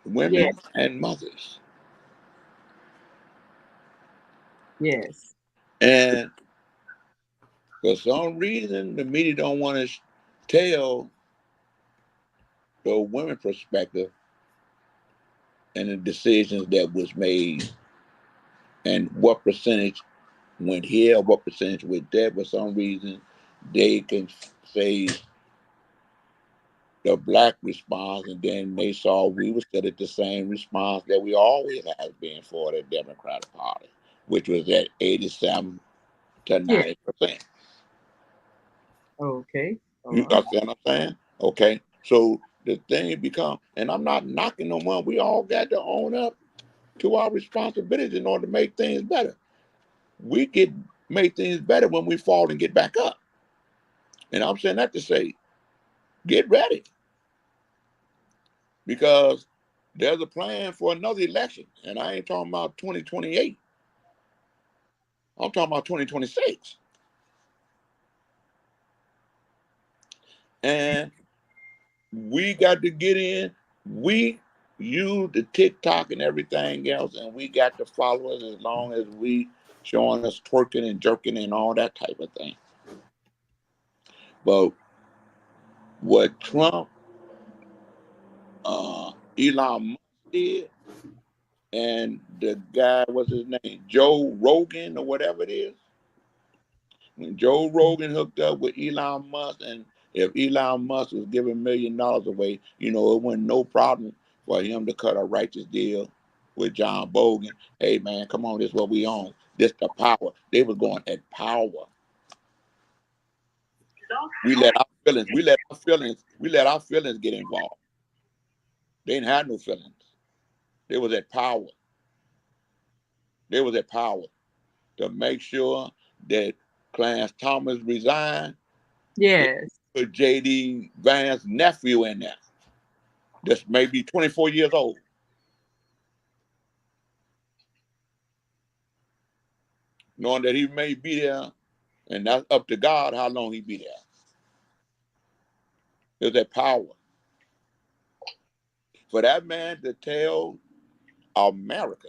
Women and mothers. Yes. And for some reason, the media don't want to tell the women perspective and the decisions that was made and what percentage went here, what percentage went there. For some reason, they can say the black response, and then they saw we were still at the same response that we always have been for the Democratic Party, which was at 87 to 90%. Okay. You understand what I'm saying? Okay. So the thing become, and I'm not knocking no one. We all got to own up to our responsibilities in order to make things better. We get make things better when we fall and get back up. And I'm saying that to say, get ready. Because there's a plan for another election. And I ain't talking about 2028. I'm talking about 2026. And we got to get in. We use the TikTok and everything else, and we got to follow it as long as we showing us twerking and jerking and all that type of thing. But what Trump, Elon Musk did, and the guy, what's his name, Joe Rogan or whatever it is, when Joe Rogan hooked up with Elon Musk, and if Elon Musk was giving $1 million away, it wasn't no problem for him to cut a righteous deal with John Bogan. Hey man, come on, this is what we own. This the power. They was going at power. We let our feelings get involved. They didn't have no feelings. They was at power. They was at power to make sure that Clarence Thomas resigned. Yes. Put J.D. Vance's nephew in there. That's maybe 24 years old. Knowing that he may be there, and that's up to God how long he be there. There's that power. For that man to tell America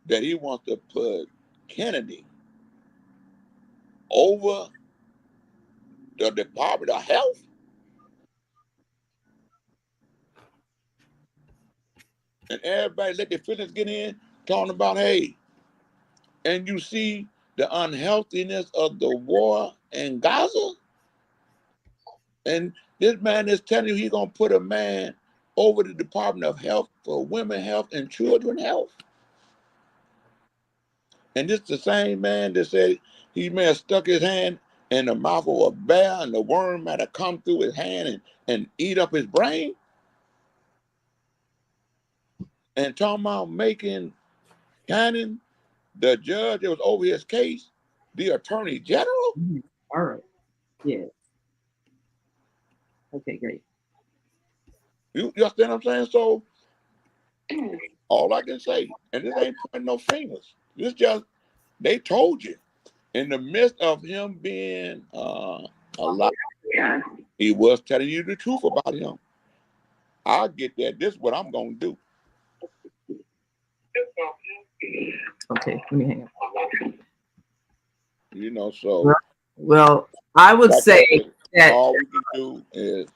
that he wants to put Kennedy over the Department of Health, and everybody let their feelings get in, talking about, hey, and you see the unhealthiness of the war in Gaza, and this man is telling you he's going to put a man over the Department of Health for women health and children health. And this the same man that said he may have stuck his hand in the mouth of a bear and the worm might have come through his hand and eat up his brain. And talking about making Cannon, the judge that was over his case, the attorney general. Mm-hmm. All right. Yes. Okay, great. You understand what I'm saying? So all I can say, and this ain't pointing no fingers. This just, they told you. In the midst of him being a lot, he was telling you the truth about him. I'll get that. This is what I'm going to do. Okay, let me hang up. So. Well, I would say that all we can do is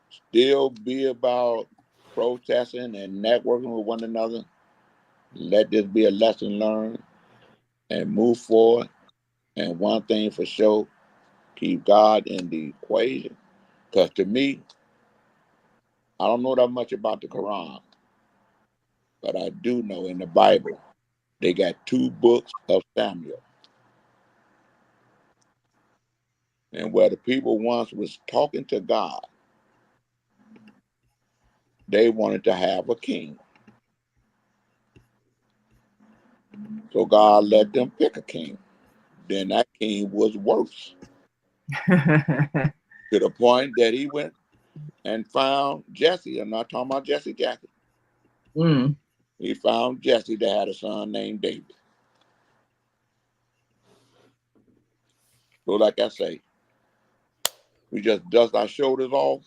still be about protesting and networking with one another. Let this be a lesson learned and move forward. And one thing for sure, keep God in the equation. Because to me, I don't know that much about the Quran, but I do know in the Bible, they got 2 books of Samuel. And where the people once was talking to God, they wanted to have a king. So God let them pick a king. Then that king was worse. To the point that he went and found Jesse. I'm not talking about Jesse Jackson. He found Jesse that had a son named David. So like I say, we just dust our shoulders off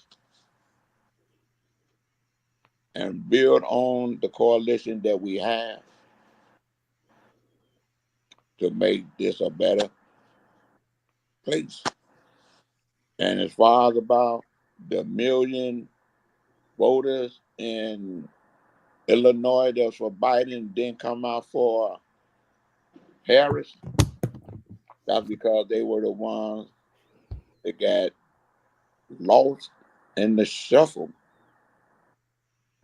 and build on the coalition that we have to make this a better place. And as far as about the million voters in Illinois that was for Biden didn't come out for Harris, that's because they were the ones that got lost in the shuffle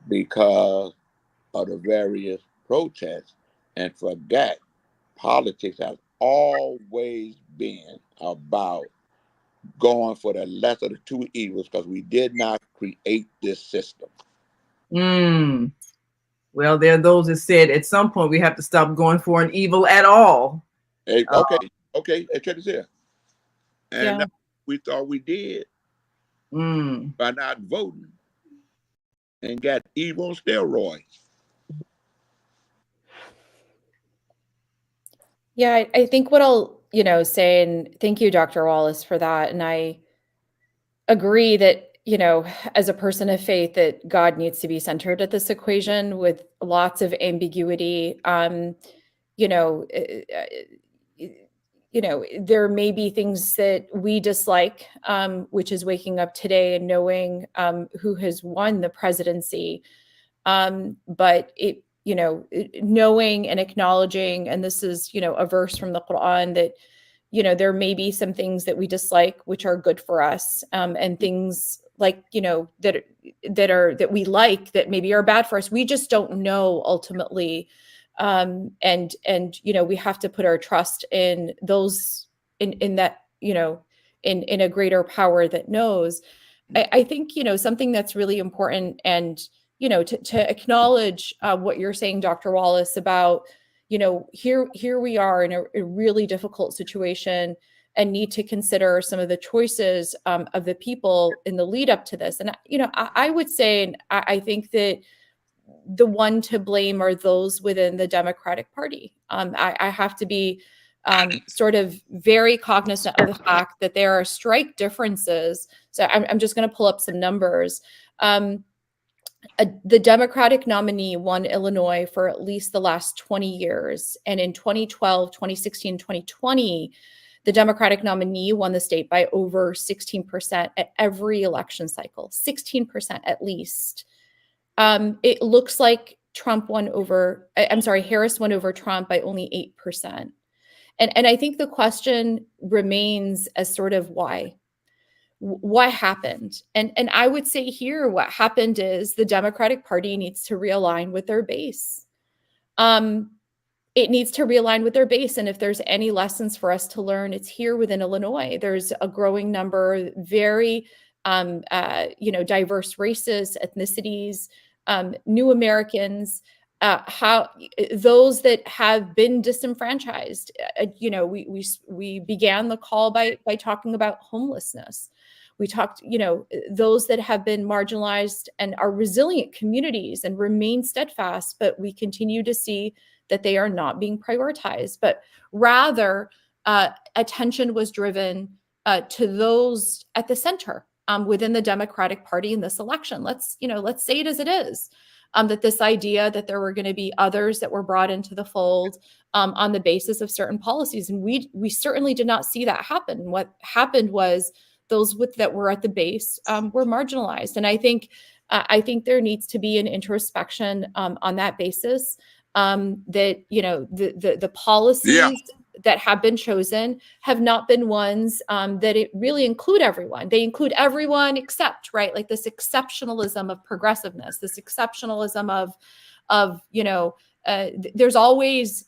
because of the various protests and forgot politics has always been about going for the lesser of the two evils because we did not create this system. Well, there are those that said at some point we have to stop going for an evil at all. Hey, okay, check this here. And we thought we did by not voting and got evil on steroids. Yeah, I think what I'll, say, and thank you, Dr. Wallace, for that. And I agree that, as a person of faith, that God needs to be centered at this equation with lots of ambiguity. There may be things that we dislike, which is waking up today and knowing who has won the presidency. But knowing and acknowledging, and this is, a verse from the Quran that, there may be some things that we dislike, which are good for us, and things like, that we like that maybe are bad for us. We just don't know ultimately. And we have to put our trust in those, in that, in a greater power that knows. I think, something that's really important, and, to acknowledge what you're saying, Dr. Wallace, about, here we are in a really difficult situation and need to consider some of the choices of the people in the lead up to this. And, I would say, and I think that the one to blame are those within the Democratic Party. I have to be sort of very cognizant of the fact that there are strike differences. So I'm just going to pull up some numbers. The Democratic nominee won Illinois for at least the last 20 years. And in 2012, 2016, 2020, the Democratic nominee won the state by over 16% at every election cycle, 16% at least. It looks like Harris won over Trump by only 8%. And I think the question remains as sort of why? What happened? And I would say here, what happened is the Democratic Party needs to realign with their base. It needs to realign with their base. And if there's any lessons for us to learn, it's here within Illinois. There's a growing number, very, diverse races, ethnicities, new Americans, how those that have been disenfranchised. We began the call by talking about homelessness. We talked, those that have been marginalized and are resilient communities and remain steadfast, but we continue to see that they are not being prioritized, but rather attention was driven to those at the center within the Democratic Party in this election. Let's say it as it is. That this idea that there were going to be others that were brought into the fold on the basis of certain policies. And we certainly did not see that happen. What happened was those that were at the base were marginalized. And I think there needs to be an introspection on that basis, that, the policies that have been chosen have not been ones that it really include everyone. They include everyone except, right? Like this exceptionalism of progressiveness, this exceptionalism of there's always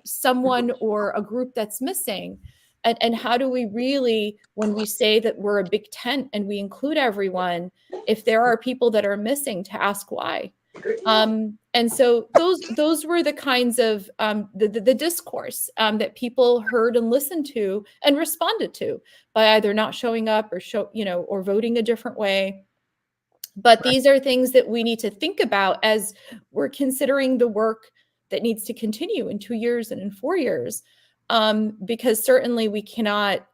someone or a group that's missing. And how do we really, when we say that we're a big tent and we include everyone, if there are people that are missing, to ask why? And so those were the kinds of the discourse that people heard and listened to and responded to by either not showing up or voting a different way. But these are things that we need to think about as we're considering the work that needs to continue in 2 years and in 4 years, because certainly we cannot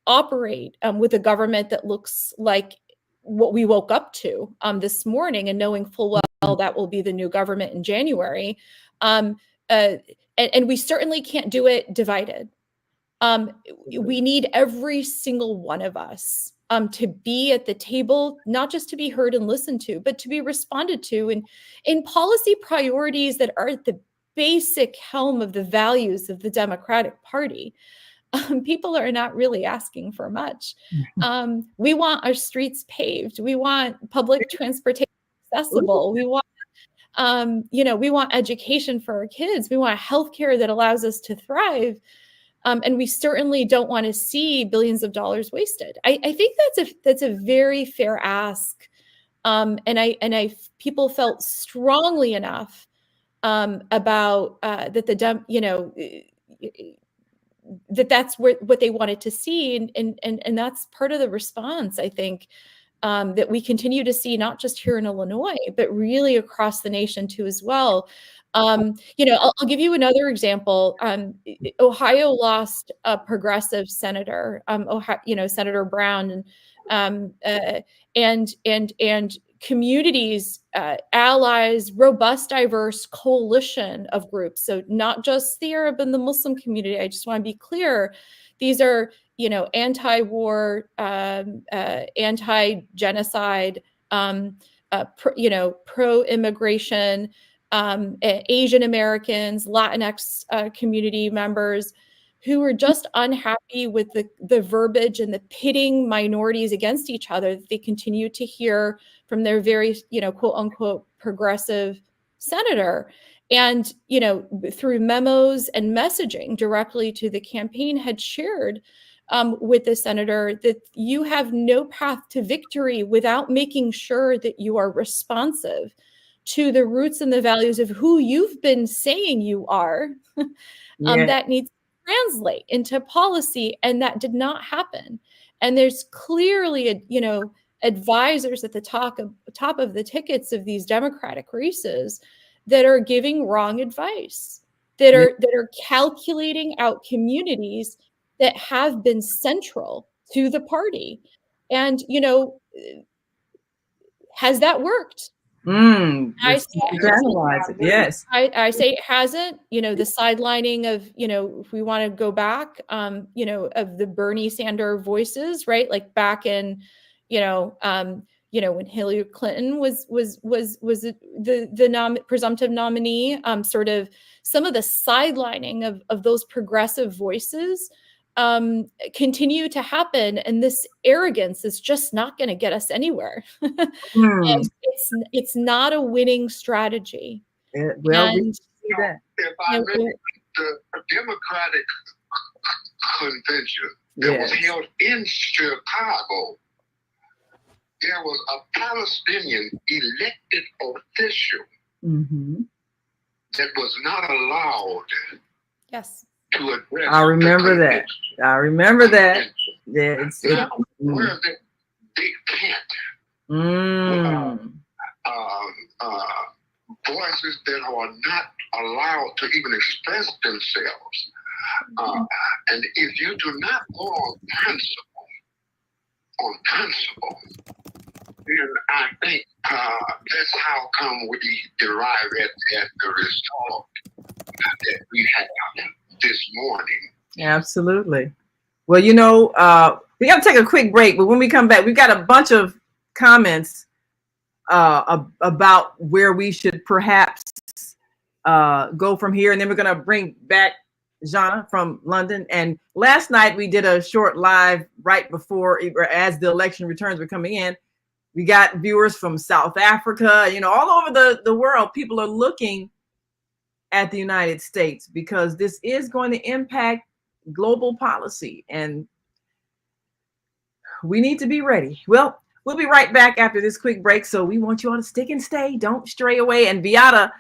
operate with a government that looks like what we woke up to this morning, and knowing full well that will be the new government in January. And we certainly can't do it divided. We need every single one of us to be at the table, not just to be heard and listened to, but to be responded to in policy priorities that are at the basic helm of the values of the Democratic Party. People are not really asking for much. We want our streets paved. We want public transportation accessible. We want, we want education for our kids. We want healthcare that allows us to thrive. And we certainly don't want to see billions of dollars wasted. I think that's a very fair ask. And people felt strongly enough about that that's what they wanted to see, and that's part of the response, I think, that we continue to see, not just here in Illinois, but really across the nation too as well. I'll give you another example. Ohio lost a progressive senator, Senator Brown, and communities, allies, robust, diverse coalition of groups. So not just the Arab and the Muslim community. I just want to be clear. These are, anti-war, anti-genocide, pro-immigration, Asian Americans, Latinx community members who were just unhappy with the verbiage and the pitting minorities against each other that they continue to hear from their very, quote unquote, progressive senator. And, through memos and messaging directly to the campaign, had shared with the senator that you have no path to victory without making sure that you are responsive to the roots and the values of who you've been saying you are. That needs to translate into policy, and that did not happen. And there's clearly, advisors at the top of the tickets of these Democratic races that are giving wrong advice, that are calculating out communities that have been central to the party. And, has that worked? I say it hasn't. The sidelining of, if we want to go back, of the Bernie Sanders voices, right? Like back in, when Hillary Clinton was the presumptive nominee, sort of some of the sidelining of those progressive voices continue to happen, and this arrogance is just not going to get us anywhere. And it's not a winning strategy. If I may, the Democratic convention that was held in Chicago, there was a Palestinian elected official that was not allowed to address. I remember that. Yeah, where they can't. Voices that are not allowed to even express themselves. And if you do not go on principle, then I think that's how come we derive at the result that we have this morning. Absolutely. Well, we got to take a quick break, but when we come back, we've got a bunch of comments about where we should perhaps go from here. And then we're going to bring back Jana from London. And last night we did a short live right before, as the election returns were coming in. We got viewers from South Africa, all over the world. People are looking at the United States because this is going to impact global policy, and we need to be ready. Well, we'll be right back after this quick break, so we want you all to stick and stay. Don't stray away. And Beata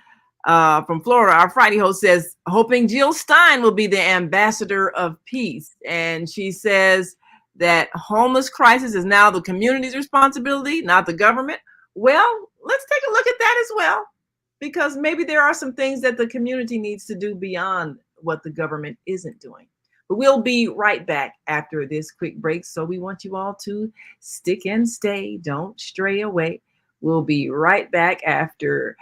from Florida, our Friday host, says, hoping Jill Stein will be the ambassador of peace. And she says that homeless crisis is now the community's responsibility, not the government. Well, let's take a look at that as well, because maybe there are some things that the community needs to do beyond what the government isn't doing. But we'll be right back after this quick break. So we want you all to stick and stay. Don't stray away. We'll be right back after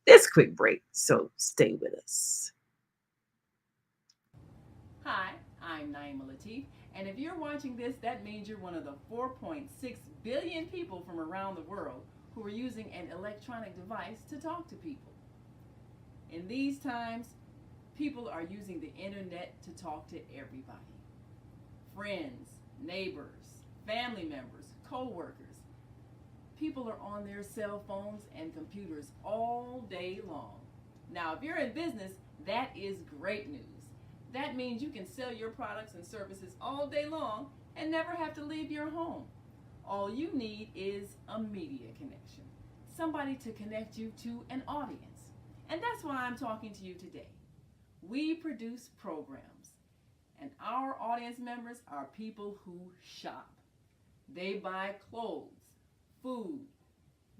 this quick break. So stay with us. Hi, I'm Naima Latif, And if you're watching this, that means you're one of the 4.6 billion people from around the world who are using an electronic device to talk to people. In these times, people are using the internet to talk to everybody. Friends, neighbors, family members, co-workers. People are on their cell phones and computers all day long. Now, if you're in business, that is great news. That means you can sell your products and services all day long and never have to leave your home. All you need is a media connection, somebody to connect you to an audience. And that's why I'm talking to you today. We produce programs, and our audience members are people who shop. They buy clothes, food,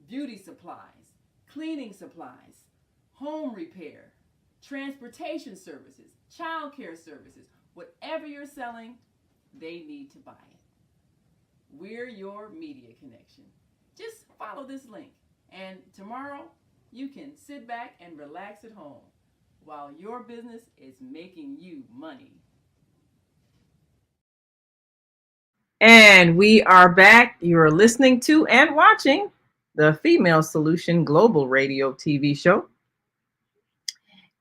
beauty supplies, cleaning supplies, home repair, transportation services, child care services. Whatever you're selling, they need to buy it. We're your media connection. Just follow this link, and tomorrow you can sit back and relax at home while your business is making you money. And we are back. You're listening to and watching the Female Solution Global Radio TV show.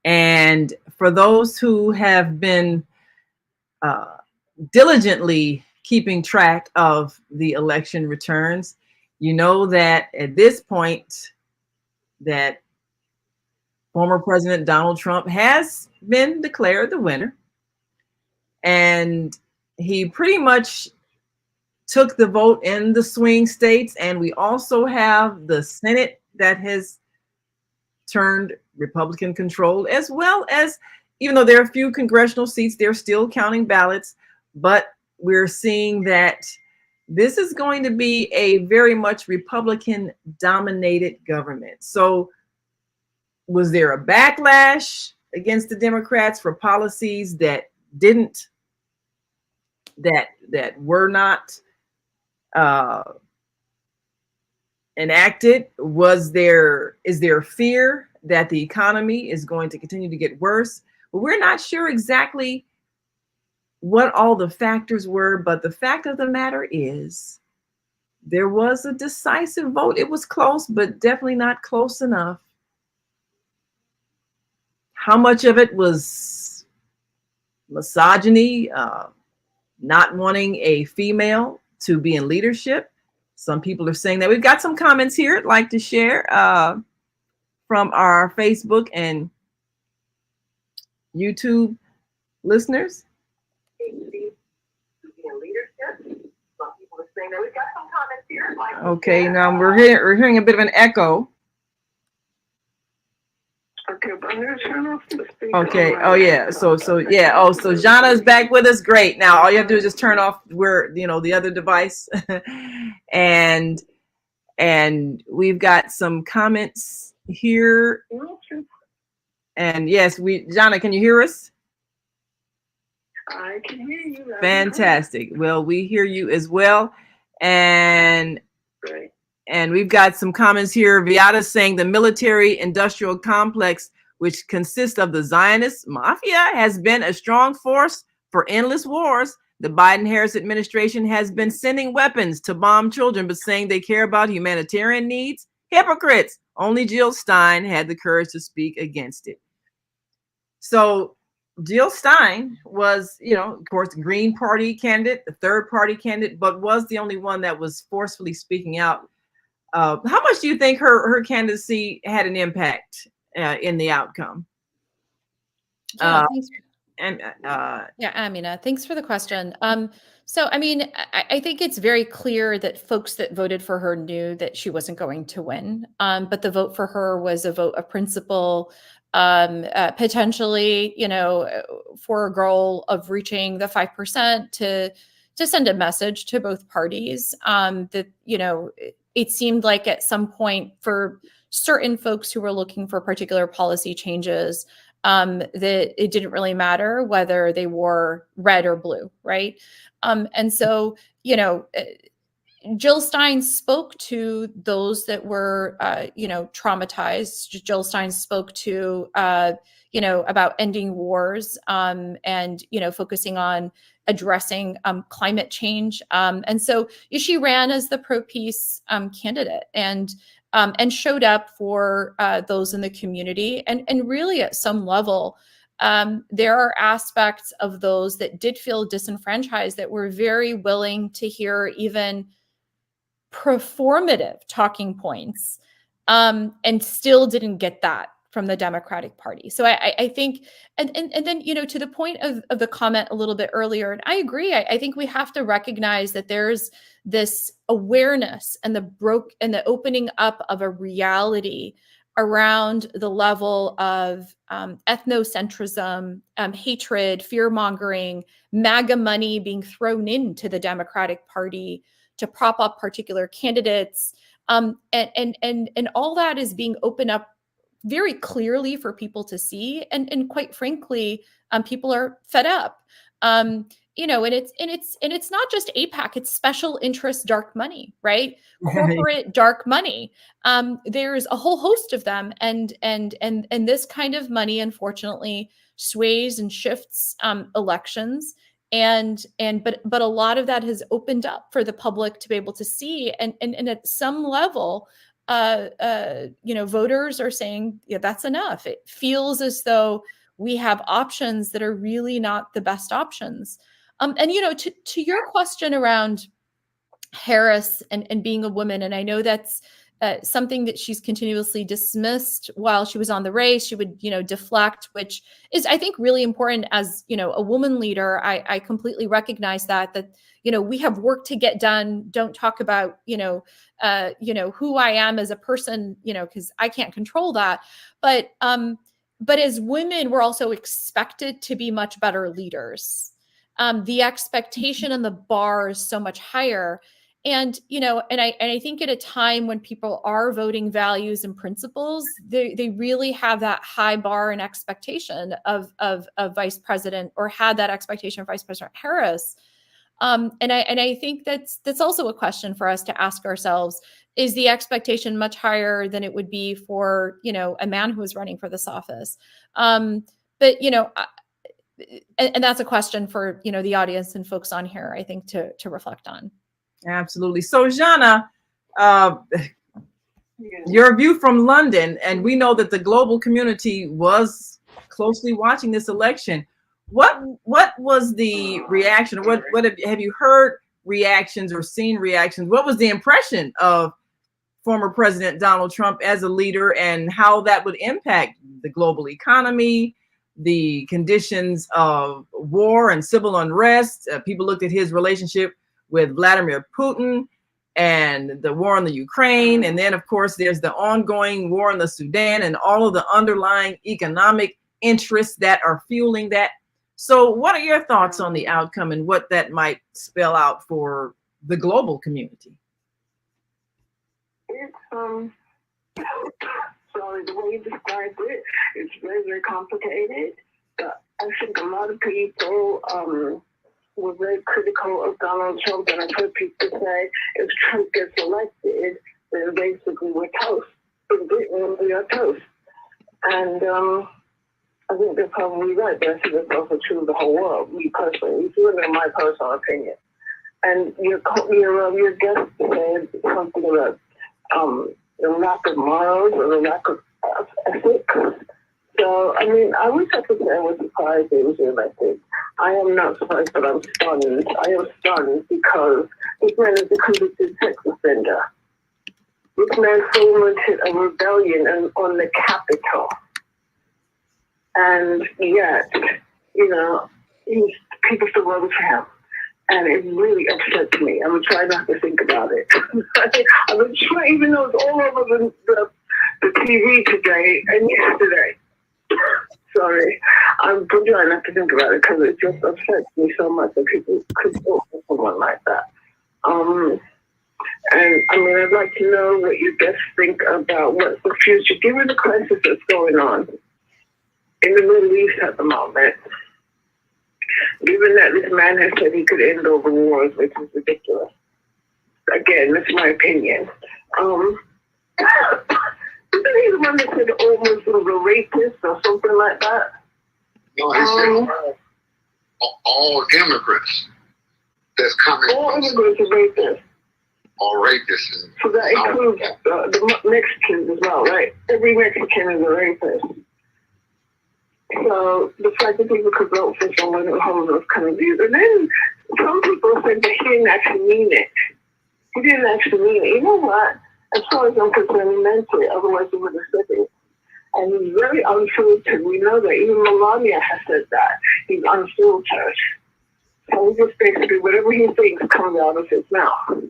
And for those who have been diligently keeping track of the election returns, you know that at this point that former President Donald Trump has been declared the winner. And he pretty much took the vote in the swing states. And we also have the Senate that has turned Republican controlled, as well as, even though there are a few congressional seats, they're still counting ballots. But we're seeing that this is going to be a very much Republican dominated government. So was there a backlash against the Democrats for policies that were not enacted? Is there fear that the economy is going to continue to get worse? Well, we're not sure exactly what all the factors were, but the fact of the matter is there was a decisive vote. It was close, but definitely not close enough. How much of it was misogyny, not wanting a female to be in leadership? Some people are saying that. We've got some comments here I'd like to share from our Facebook and YouTube listeners. Okay, now we're hearing a bit of an echo. Okay, but I'm gonna turn off the speaker. Okay. Oh yeah. So yeah. Oh, so Jana is back with us. Great. Now all you have to do is just turn off the other device, and we've got some comments here. And yes, Jana, can you hear us? I can hear you. Fantastic. Well, we hear you as well, and. Great. And we've got some comments here. Viata saying the military-industrial complex, which consists of the Zionist mafia, has been a strong force for endless wars. The Biden-Harris administration has been sending weapons to bomb children, but saying they care about humanitarian needs. Hypocrites. Only Jill Stein had the courage to speak against it. So Jill Stein was, of course, Green Party candidate, the third party candidate, but was the only one that was forcefully speaking out. How much do you think her candidacy had an impact in the outcome? Yeah, Amina, thanks for the question. So, I think it's very clear that folks that voted for her knew that she wasn't going to win. But the vote for her was a vote of principle, potentially, for a goal of reaching the 5% to send a message to both parties that, it seemed like at some point for certain folks who were looking for particular policy changes, that it didn't really matter whether they wore red or blue, right? And so, Jill Stein spoke to those that were, traumatized. Jill Stein spoke to, about ending wars and, focusing on addressing climate change. And so she ran as the pro-peace candidate and showed up for those in the community. And really at some level, there are aspects of those that did feel disenfranchised that were very willing to hear even performative talking points and still didn't get that from the Democratic Party. So I think, and then, to the point of the comment a little bit earlier, and I agree, I think we have to recognize that there's this awareness and the opening up of a reality around the level of ethnocentrism, hatred, fear-mongering, MAGA money being thrown into the Democratic Party to prop up particular candidates. And all that is being opened up very clearly for people to see. And quite frankly, people are fed up. And it's not just AIPAC, it's special interest dark money, right? Corporate dark money. There's a whole host of them. And this kind of money, unfortunately, sways and shifts elections. But a lot of that has opened up for the public to be able to see, and at some level, voters are saying, yeah, that's enough. It feels as though we have options that are really not the best options. To your question around Harris and being a woman, and I know that's something that she's continuously dismissed while she was on the race. She would, deflect, which is, I think, really important as, a woman leader. I completely recognize that, we have work to get done. Don't talk about, who I am as a person, because I can't control that. But as women, we're also expected to be much better leaders. The expectation and the bar is so much higher. And, I think at a time when people are voting values and principles, they really have that high bar and expectation of Vice President, or had that expectation of Vice President Harris. And I think that's also a question for us to ask ourselves: is the expectation much higher than it would be for, a man who is running for this office? And that's a question for, the audience and folks on here, I think, to reflect on. Absolutely. So, Jana, your view from London, and we know that the global community was closely watching this election. What was the reaction? What have you heard reactions or seen reactions? What was the impression of former President Donald Trump as a leader, and how that would impact the global economy, the conditions of war and civil unrest? People looked at his relationship with Vladimir Putin and the war in the Ukraine. And then, of course, there's the ongoing war in the Sudan and all of the underlying economic interests that are fueling that. So what are your thoughts on the outcome and what that might spell out for the global community? It's, sorry, the way you described it, it's very, very complicated. I think a lot of people, were very critical of Donald Trump, and I've heard people say if Trump gets elected, then basically we're toast. In Britain, we are toast. And I think they're probably right, but I think it's also true of the whole world, me personally. It's really my personal opinion. And your guest said something about the lack of morals or the lack of ethics. So, I mean, I wish I could say I was surprised he was elected. I am not surprised, but I'm stunned. I am stunned because this man is a convicted sex offender. This man fomented a rebellion on the Capitol. And yet, people still voted for him. And it really upsets me. I'm going to try not to think about it. I'm going to try, even though it's all over the TV today and yesterday. Sorry, I'm trying not to think about it because it just upsets me so much that people could vote for someone like that. And I mean, I'd like to know what you guys think about what's the future, given the crisis that's going on in the Middle East at the moment. Given that this man has said he could end all the wars, which is ridiculous. again, that's my opinion. Isn't he the one that said all Muslims are rapists or something like that? No, he said all immigrants that's coming. All immigrants are rapists. All rapists. So that includes the Mexicans as well, right? Every Mexican is a rapist. So the fact that people could vote for someone who holds those kind of views. And then some people said that he didn't actually mean it. He didn't actually mean it. You know what? As far as I'm concerned, he meant it. Otherwise, he would have said it. And he's very unfiltered. We know that. Even Melania has said that. He's unfiltered. So he just basically, whatever he thinks comes out of his mouth.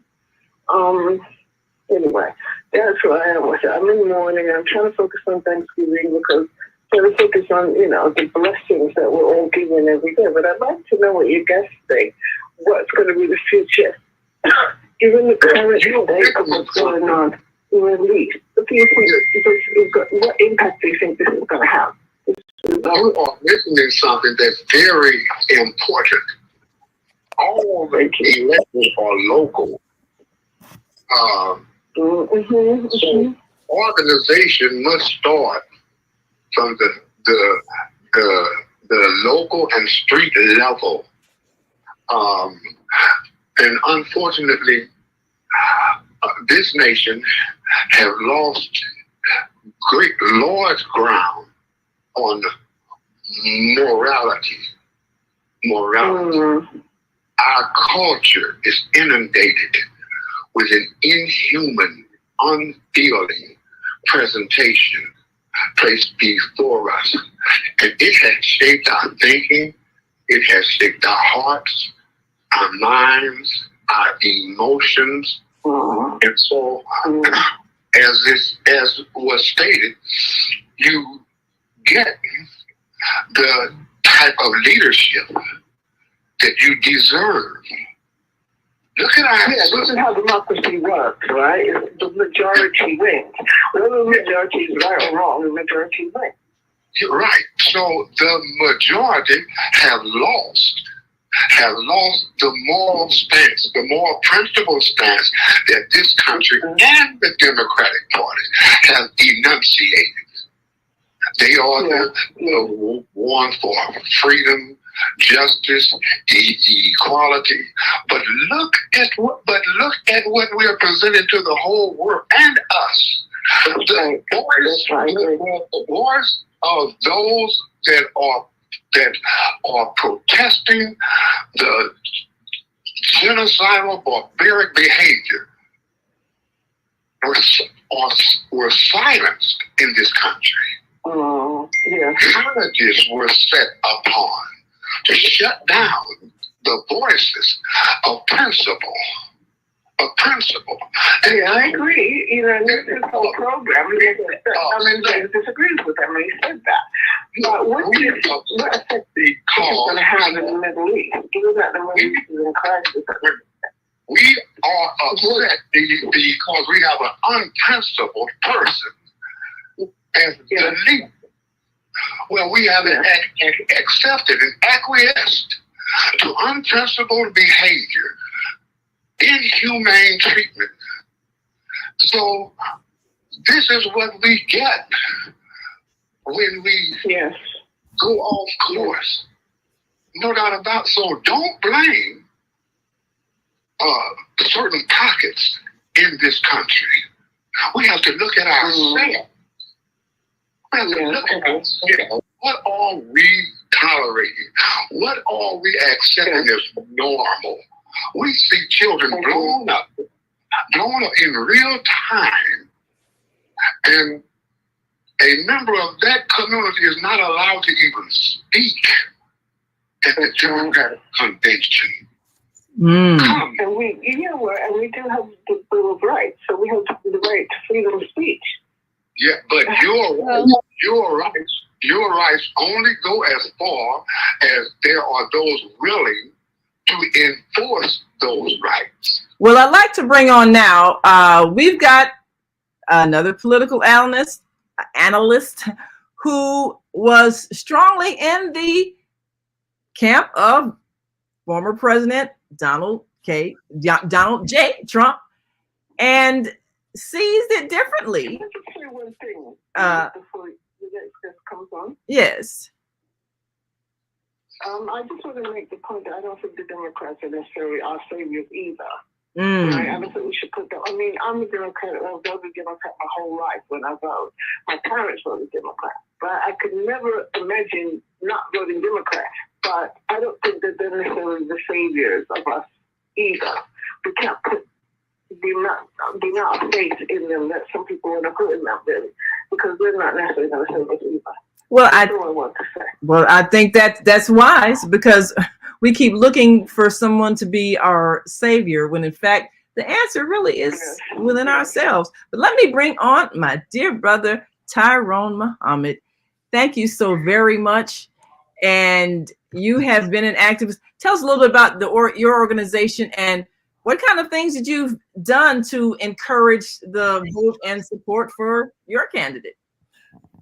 Anyway, that's where I am with it. I'm in the morning and I'm trying to focus on Thanksgiving because I'm trying to focus on, the blessings that we're all given every day. But I'd like to know what you guys think. What's going to be the future? Given the current state of what's going on in the Middle East, what do you think? What impact do you think this is going to have? You are mentioning something that's very important. All the elections are local. So organization must start from the local and street level. And unfortunately, this nation have lost large ground on morality. Our culture is inundated with an inhuman, unfeeling presentation placed before us. And it has shaped our thinking, it has shaped our hearts, our minds, our emotions. And so, as was stated, you get the type of leadership that you deserve. Look at our this is how democracy works, right? The majority wins. Whether the majority is right or wrong, the majority wins. You're right. So the majority have lost the moral stance, the moral principle stance that this country and the Democratic Party have enunciated. They are the one for freedom, justice, equality. But look at what we are presenting to the whole world and us. The voice of those that are protesting the genocidal, barbaric behavior were silenced in this country. Colleges were set upon to shut down the voices of principle. I agree. This whole program, disagrees with them when he said that. But what effect is going to have in the Middle East? Given that the Middle East is in crisis. We are upset because we have an unprincipled person as the leader. Well, we have accepted and acquiesced to unprincipled behavior, inhumane treatment. So this is what we get when we go off course. No doubt about it. So don't blame certain pockets in this country. We have to look at ourselves. We have to look at ourselves. What are we tolerating? What are we accepting as normal? We see children blown up in real time, and a member of that community is not allowed to even speak at the Democratic convention. And we do have the Bill of Rights, so we have the right to freedom of speech. Yeah, but your rights only go as far as there are those willing to enforce those rights. Well, I'd like to bring on now, we've got another political analyst who was strongly in the camp of former President Donald J. Trump. and sees it differently. Can I just say one thing before the next guest comes on? Yes. I just want to make the point that I don't think the Democrats are necessarily our saviors either. Mm. Right? I don't think we should put that. I mean, I'm a Democrat. I've voted Democrat my whole life when I vote. My parents voted Democrat, but I could never imagine not voting Democrat. But I don't think that they're necessarily the saviors of us either. We can't put our faith in them that some people want to put in them because they're not necessarily going to save us either. Well, That's all I want to say. Well, I think that's wise because we keep looking for someone to be our savior when in fact the answer really is within ourselves. But let me bring on my dear brother Tyrone Muhammad. Thank you so very much. And you have been an activist. Tell us a little bit about your organization and what kind of things that you've done to encourage the vote and support for your candidate.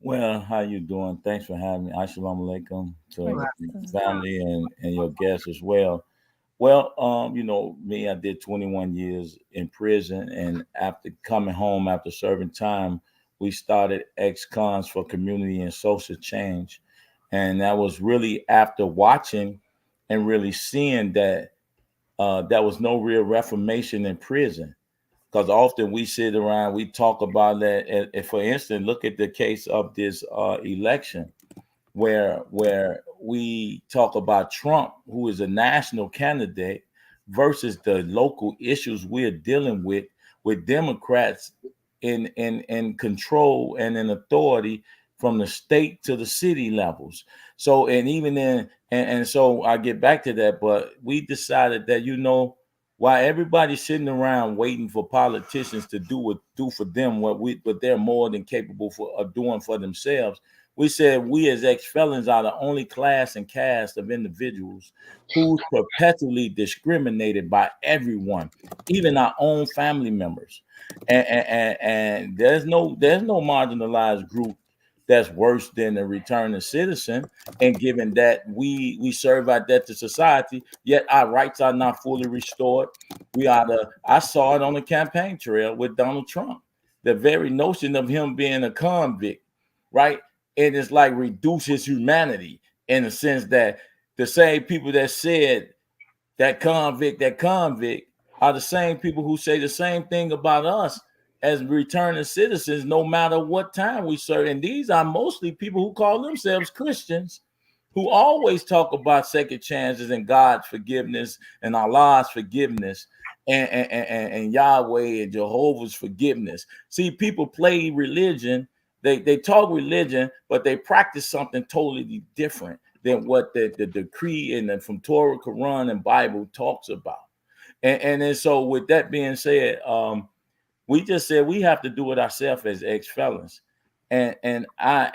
Well, how you doing? Thanks for having me. Assalamu alaikum to family and your guests as well. Well, you know, me, I did 21 years in prison, and after coming home after serving time, we started ex-cons for community and social change. And that was really after watching and really seeing that there was no real reformation in prison. Because often we sit around, we talk about that. And for instance, look at the case of this election, where we talk about Trump, who is a national candidate, versus the local issues we're dealing with Democrats in control and in authority from the state to the city levels. So, and even in and so I get back to that, but we decided that, you know, while everybody's sitting around waiting for politicians to do for them what they're more than capable of doing for themselves, we said we as ex-felons are the only class and caste of individuals who's perpetually discriminated by everyone, even our own family members. And there's no marginalized group that's worse than a returning citizen. And given that we serve our debt to society, yet our rights are not fully restored. I saw it on the campaign trail with Donald Trump. The very notion of him being a convict, right? And it's like reduce his humanity in the sense that the same people that said that convict are the same people who say the same thing about us as returning citizens, no matter what time we serve. And these are mostly people who call themselves Christians, who always talk about second chances and God's forgiveness and Allah's forgiveness and Yahweh and Jehovah's forgiveness. See, people play religion. They talk religion, but they practice something totally different than what the decree and from Torah, Quran, and Bible talks about. And then so with that being said, we just said we have to do it ourselves as ex-felons. And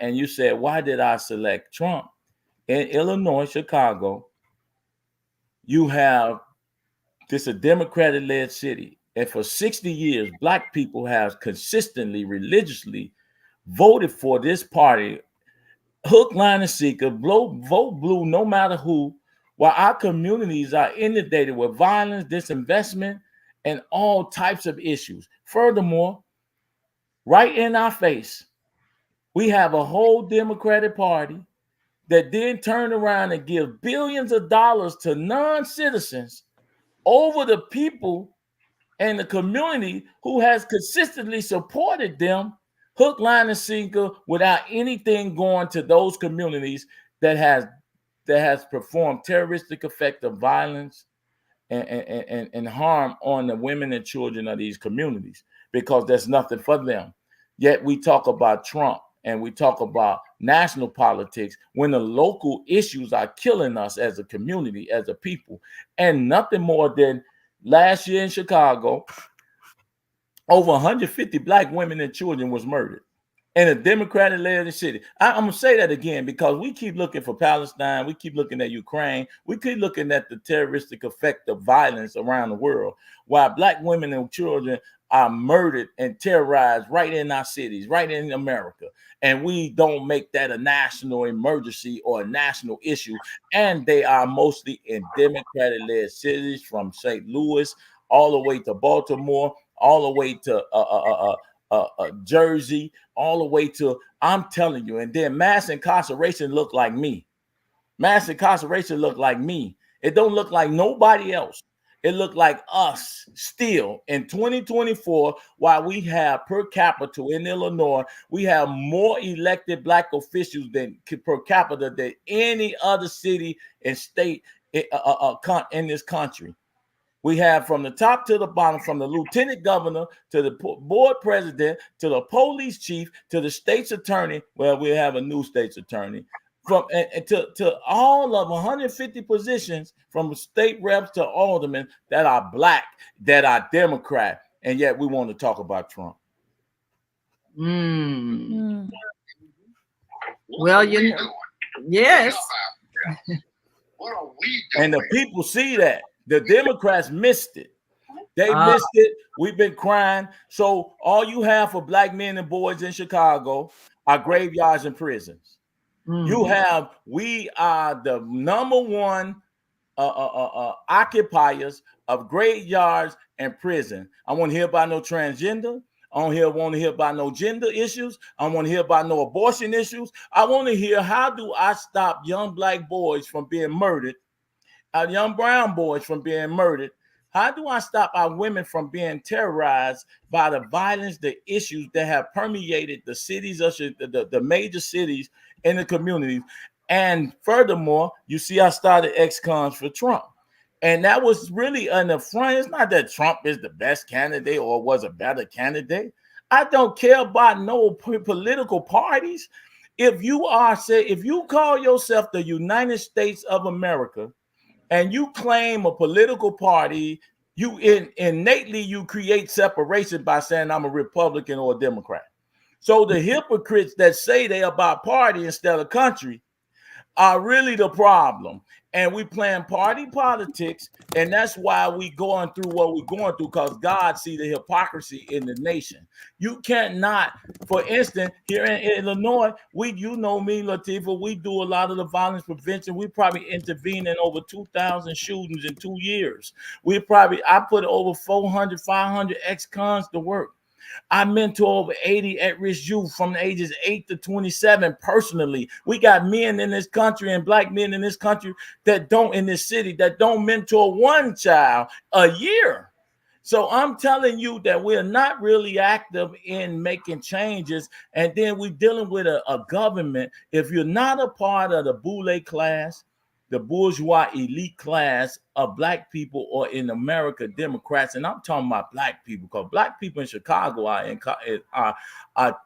you said, why did I select Trump? In Illinois, Chicago, you have this a Democratic-led city. And for 60 years, Black people have consistently, religiously voted for this party, hook, line, and sinker, vote blue no matter who, while our communities are inundated with violence, disinvestment, and all types of issues. Furthermore, right in our face, we have a whole Democratic Party that then turn around and give billions of dollars to non-citizens over the people and the community who has consistently supported them, hook, line, and sinker, without anything going to those communities that has performed terroristic effect of violence and harm on the women and children of these communities, because there's nothing for them. Yet we talk about Trump and we talk about national politics when the local issues are killing us as a community, as a people. And nothing more than last year in Chicago, over 150 Black women and children was murdered in a Democratic-led city. I'm going to say that again because we keep looking for Palestine. We keep looking at Ukraine. We keep looking at the terroristic effect of violence around the world, while Black women and children are murdered and terrorized right in our cities, right in America. And we don't make that a national emergency or a national issue. And they are mostly in Democratic-led cities from St. Louis all the way to Baltimore all the way to Jersey, all the way to, I'm telling you, and then mass incarceration look like me. Mass incarceration look like me. It don't look like nobody else. It looked like us still in 2024, while we have per capita in Illinois, we have more elected black officials than per capita than any other city and state in this country. We have from the top to the bottom, from the lieutenant governor to the board president to the police chief to the state's attorney. Well, we have a new state's attorney. From to all of 150 positions, from state reps to aldermen, that are black, that are Democrat, and yet we want to talk about Trump. Well, you know, yes. What are we doing? And the people see that. The Democrats missed it. They missed it. We've been crying. So all you have for black men and boys in Chicago are graveyards and prisons. We are the number one occupiers of graveyards and prison. I want to hear about no transgender. I don't want to hear about no gender issues. I don't want to hear about no abortion issues. I want to hear, how do I stop young black boys from being murdered, young brown boys from being murdered? How do I stop our women from being terrorized by the violence, the issues that have permeated the cities, the major cities in the communities? And furthermore, you see, I started ex-cons for Trump. And that was really an affront. It's not that Trump is the best candidate or was a better candidate. I don't care about no political parties. If you call yourself the United States of America, and you claim a political party, you innately you create separation by saying I'm a Republican or a Democrat. So the hypocrites that say they're about party instead of country are really the problem. And we playing party politics, and that's why we going through what we're going through, because God see the hypocrisy in the nation. You cannot, for instance, here in Illinois, you know me, Latifah, we do a lot of the violence prevention. We probably intervene in over 2,000 shootings in 2 years. I put over 400, 500 ex-cons to work. I mentor over 80 at-risk youth from the ages 8 to 27 personally. We got men in this country and black men in this country in this city that don't mentor one child a year. So I'm telling you that we're not really active in making changes. And then we're dealing with a government. If you're not a part of the boule class, the bourgeois elite class of black people, or in America, Democrats, and I'm talking about black people, because black people in Chicago are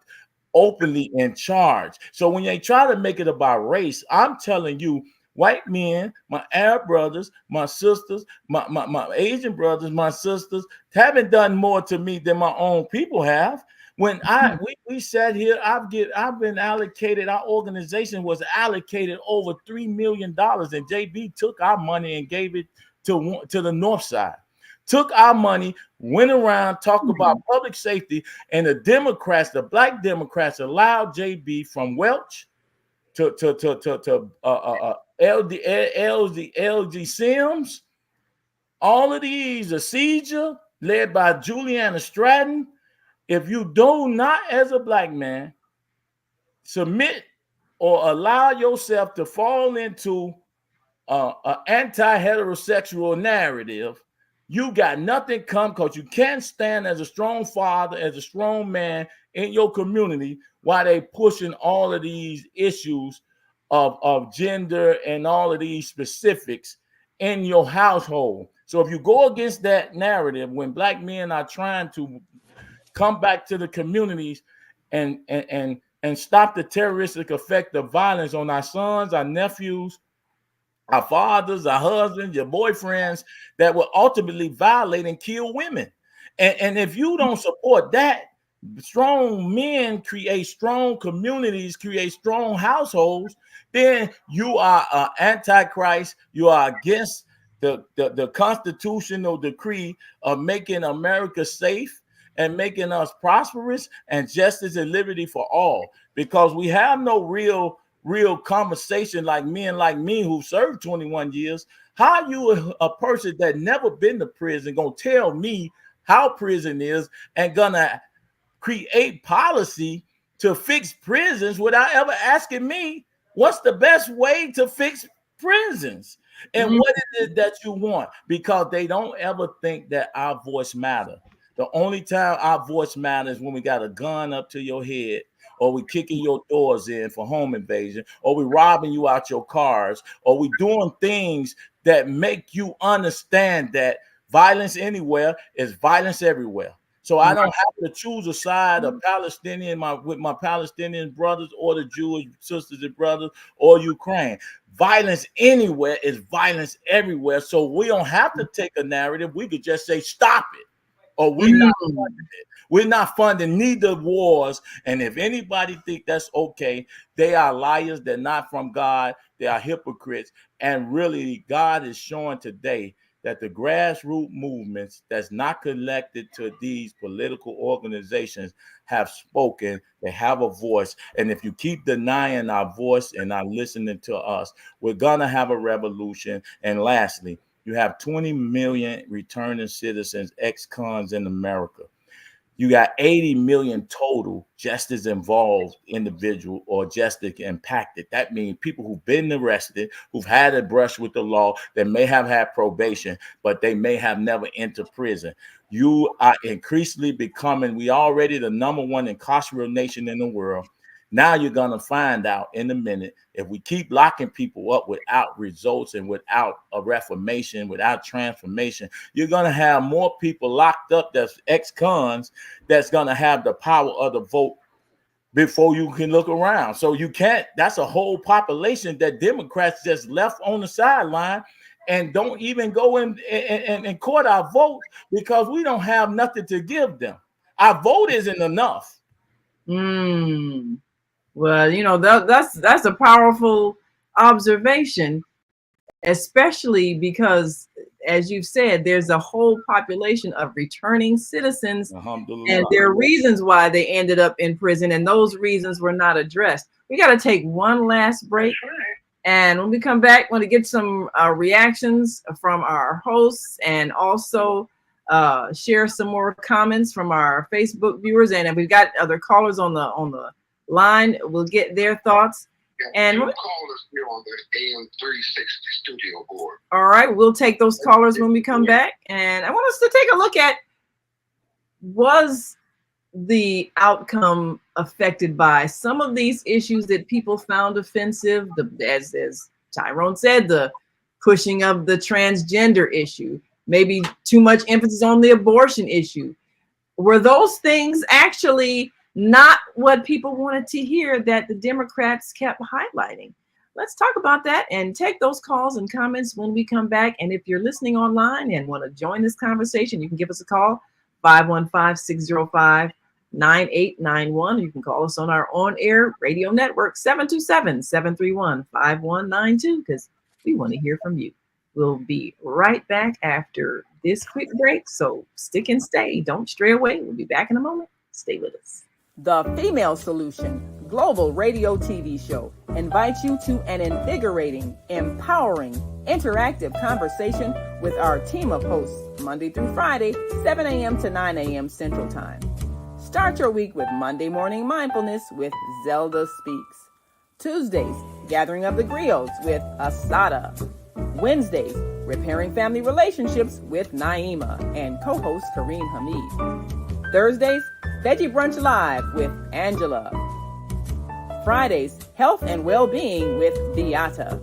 openly in charge. So when they try to make it about race, I'm telling you, white men, my Arab brothers, my sisters, my Asian brothers, my sisters, haven't done more to me than my own people have. When we sat here, I've been allocated, our organization was allocated over $3 million, and JB took our money and gave it to the North Side. Took our money, went around, talked about public safety, and the Democrats, the black Democrats, allowed JB from Welch to LG Sims, all of these, a seizure led by Juliana Stratton. If you do not, as a black man, submit or allow yourself to fall into an anti-heterosexual narrative, you got nothing come, because you can't stand as a strong father, as a strong man in your community while they pushing all of these issues of gender and all of these specifics in your household. So if you go against that narrative, when black men are trying to come back to the communities and stop the terroristic effect of violence on our sons, our nephews, our fathers, our husbands, your boyfriends, that will ultimately violate and kill women. And if you don't support that, strong men create strong communities, create strong households, then you are antichrist. You are against the constitutional decree of making America safe and making us prosperous and justice and liberty for all, because we have no real conversation like men like me who served 21 years. How you a person that never been to prison gonna tell me how prison is and gonna create policy to fix prisons without ever asking me what's the best way to fix prisons and what is it that you want, because they don't ever think that our voice matters. The only time our voice matters is when we got a gun up to your head, or we kicking your doors in for home invasion, or we robbing you out your cars, or we doing things that make you understand that violence anywhere is violence everywhere. So I don't have to choose a side of Palestinian with my Palestinian brothers, or the Jewish sisters and brothers, or Ukraine. Violence anywhere is violence everywhere. So we don't have to take a narrative. We could just say, stop it, or we're not funding it. We're not funding neither wars. And if anybody think that's okay, they are liars. They're not from God. They are hypocrites. And really, God is showing today that the grassroots movements that's not connected to these political organizations have spoken. They have a voice. And if you keep denying our voice and not listening to us, we're going to have a revolution. And lastly, you have 20 million returning citizens, ex-cons in America. You got 80 million total just as involved individual or just as impacted. That means people who've been arrested, who've had a brush with the law, that may have had probation, but they may have never entered prison. You are increasingly becoming, we already the number one incarcerated nation in the world. Now you're going to find out in a minute, if we keep locking people up without results and without a reformation, without transformation, you're going to have more people locked up that's ex-cons that's going to have the power of the vote before you can look around. So you can't, that's a whole population that Democrats just left on the sideline and don't even go in and court our vote because we don't have nothing to give them. Our vote isn't enough. Well, you know, that's a powerful observation, especially because, as you've said, there's a whole population of returning citizens, and there are reasons why they ended up in prison, and those reasons were not addressed. We got to take one last break, and when we come back, I want to get some reactions from our hosts, and also share some more comments from our Facebook viewers, and if we've got other callers on the line, we'll get their thoughts. And two callers here on the AM 360 studio board. All right, we'll take those callers when we come back. And I want us to take a look at, was the outcome affected by some of these issues that people found offensive? As Tyrone said, the pushing of the transgender issue, maybe too much emphasis on the abortion issue. Were those things actually not what people wanted to hear that the Democrats kept highlighting? Let's talk about that and take those calls and comments when we come back. And if you're listening online and want to join this conversation, you can give us a call, 515-605-9891. You can call us on our on-air radio network, 727-731-5192, because we want to hear from you. We'll be right back after this quick break, so stick and stay. Don't stray away. We'll be back in a moment. Stay with us. The Female Solution Global Radio TV Show invites you to an invigorating, empowering, interactive conversation with our team of hosts Monday through Friday, 7 a.m. to 9 a.m. Central Time. Start your week with Monday Morning Mindfulness with Zelda Speaks. Tuesdays, Gathering of the Griots with Asada. Wednesdays, Repairing Family Relationships with Naima and co-host Kareem Hamid. Thursdays, Veggie Brunch Live with Angela. Fridays, Health and Well-Being with Beata.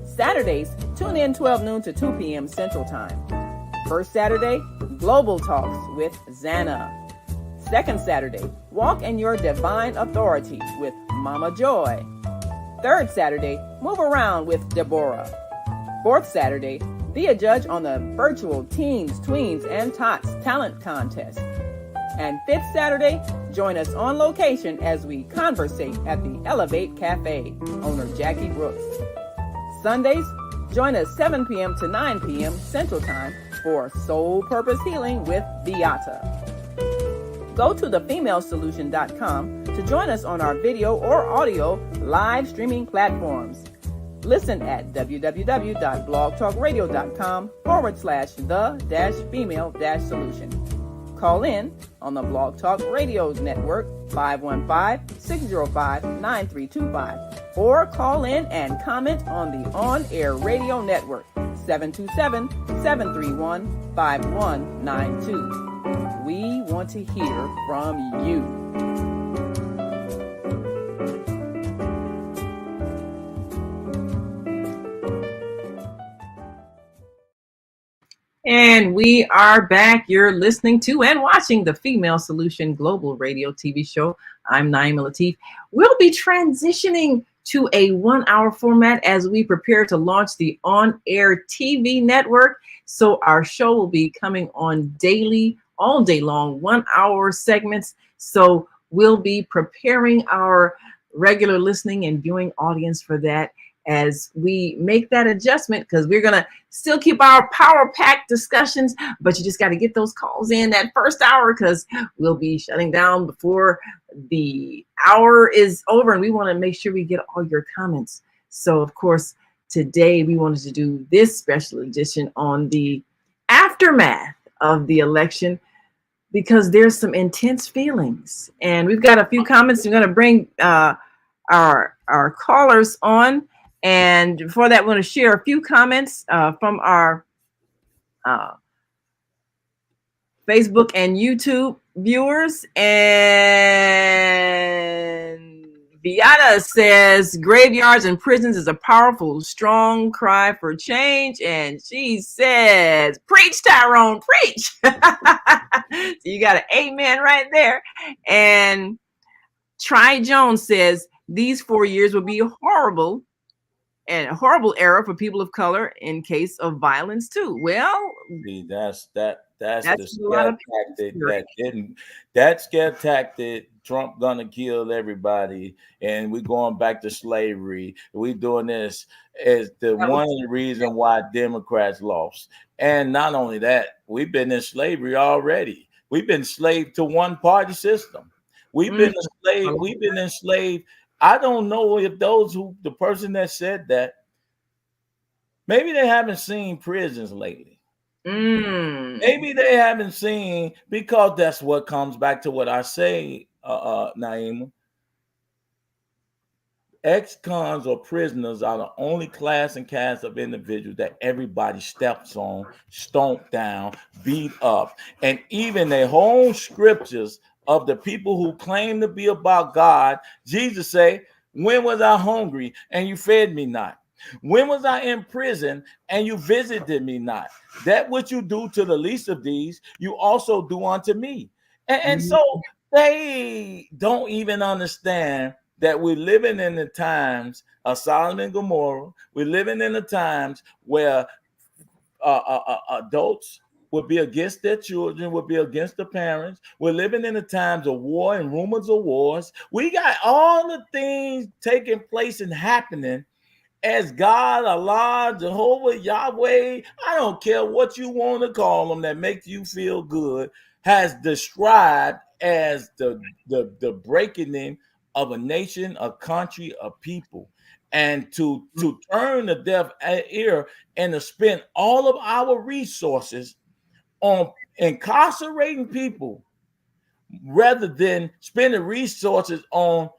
Saturdays, tune in 12 noon to 2 p.m. Central Time. First Saturday, Global Talks with Zana. Second Saturday, Walk in Your Divine Authority with Mama Joy. Third Saturday, Move Around with Deborah. Fourth Saturday, be a judge on the virtual Teens, Tweens, and Tots Talent Contest. And fifth Saturday, join us on location as we conversate at the Elevate Cafe, owner Jackie Brooks. Sundays, join us 7 p.m. to 9 p.m. Central Time for Soul Purpose Healing with Beata. Go to thefemalesolution.com to join us on our video or audio live streaming platforms. Listen at www.blogtalkradio.com/the-female-solution. Call in on the Blog Talk Radio Network, 515-605-9325, or call in and comment on the On Air Radio Network, 727-731-5192. We want to hear from you. And we are back. You're listening to and watching the Female Solution Global Radio TV show. I'm Naima Latif. We'll be transitioning to a 1-hour format as we prepare to launch the on-air TV network. So our show will be coming on daily, all day long, 1-hour segments. So we'll be preparing our regular listening and viewing audience for that as we make that adjustment, because we're going to still keep our power pack discussions, but you just got to get those calls in that first hour, because we'll be shutting down before the hour is over, and we want to make sure we get all your comments. So of course, today we wanted to do this special edition on the aftermath of the election, because there's some intense feelings, and we've got a few comments. We're going to bring our callers on. And before that, we're going to share a few comments from our Facebook and YouTube viewers. And Viata says, graveyards and prisons is a powerful, strong cry for change. And she says, preach, Tyrone, preach. So you got an amen right there. And Try Jones says, these 4 years will be horrible. And a horrible era for people of color in case of violence too. Well, see, that's the scare tactic that scare tactic. Trump gonna kill everybody, and we're going back to slavery. We doing this is one of the reasons why Democrats lost. And not only that, we've been in slavery already. We've been enslaved to one party system. We've been enslaved. I don't know if the person that said that, maybe they haven't seen prisons lately. Maybe they haven't seen, because that's what comes back to what I say, Naima. Ex-cons or prisoners are the only class and cast of individuals that everybody steps on, stomped down, beat up. And even their whole scriptures of the people who claim to be about God, Jesus say, when was I hungry and you fed me not? When was I in prison and you visited me not? That which you do to the least of these, you also do unto me. And so they don't even understand that we're living in the times of Sodom and Gomorrah. We're living in the times where adults would be against their children, would be against the parents. We're living in the times of war and rumors of wars. We got all the things taking place and happening as God, Allah, Jehovah, Yahweh, I don't care what you want to call them that makes you feel good, has described as the breaking of a nation, a country, a people. And to turn the deaf ear and to spend all of our resources on incarcerating people rather than spending resources on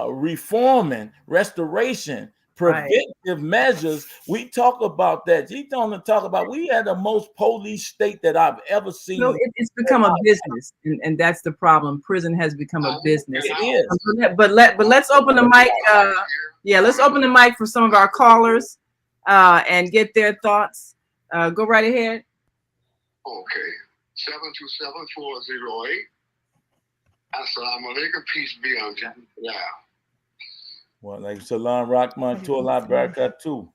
reforming, restoration, preventive measures. We talk about that. We had the most police state that I've ever seen. No, it's become a business, and that's the problem. Prison has become a business. It is. But let's open the mic. Let's open the mic for some of our callers and get their thoughts. Go right ahead. Okay, 727-408. Assalamu alaikum, peace be unto you. Well, like Salam Rahman to Allah Barakat too.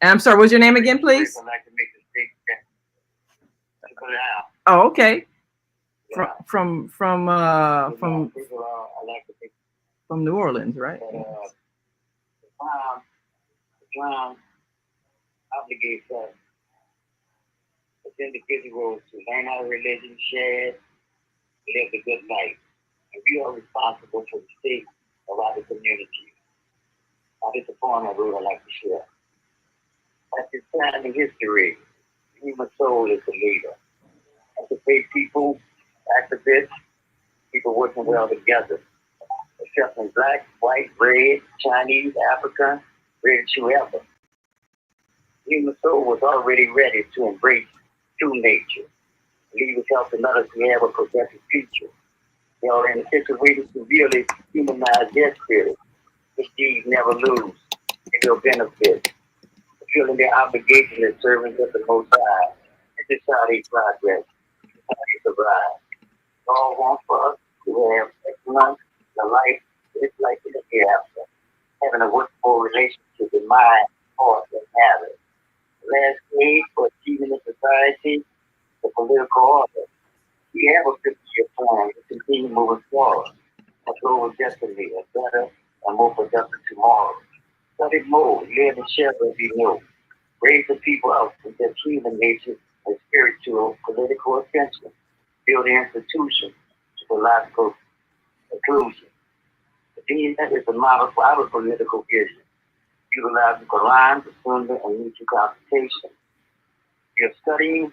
I'm sorry, what's your name again, please? Oh, okay. From New Orleans, right? Islam obligates us as individuals to learn our religion, share it, live a good life. And we are responsible for the state of our community. Now, this is a poem I would like to share. At this time in history, human soul is the leader. Activate people, activists, people working well together. Accepting black, white, red, Chinese, African, red, whoever. Human soul was already ready to embrace true nature. Leaders helping others to have a progressive future. They are in a situation to really humanize their spirit. These deeds never lose. They will benefit. Feeling their obligation as servants of the Most High. This is how they progress. This is how they survive. All want for us to have excellence, the life, this life in the hereafter. Having a workable relationship in mind, heart, and matter. The last stage for achieving the society, the political order. We have a 50-year plan to continue moving forward. A global destiny, a better and more productive tomorrow. Study more, live and share as you know. Raise the people up with their human nature and spiritual, political ascension. Build institutions, psychological inclusion. The DNA is a model for our political vision. Utilize the Quran, the Sunnah, and mutual consultation. We are studying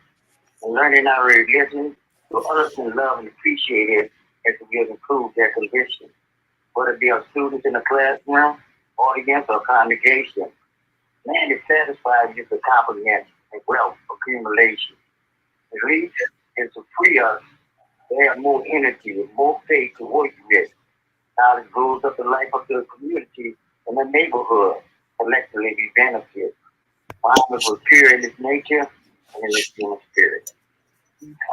and learning our religion so others can love and appreciate it as we have improved their condition. Whether it be our students in the classroom, audience, or congregation, man is satisfied with the compliments and wealth accumulation. The least is to free us to have more energy and more faith to work with. Knowledge grows up the life of the community and the neighborhood. Collectively, we benefit. Muhammad was pure in its nature and in its human spirit.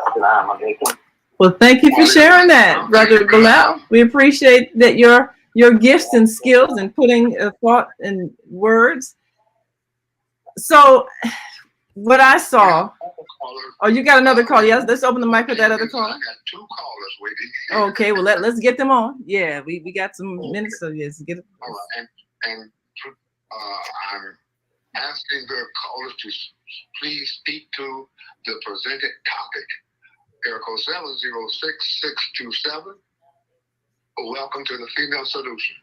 Assalamu alaikum. Well, thank you for sharing that, Brother Bilal. We appreciate that your gifts and skills and putting thought and words. So, what I saw. Oh, you got another call? Yes, let's open the mic for that other call. I got 2 callers waiting. Okay, well let's get them on. Yeah, we got some minutes, so yes, get it. All right, and I'm asking the callers to please speak to the presented topic. Area code 706627. Welcome to the Female Solution.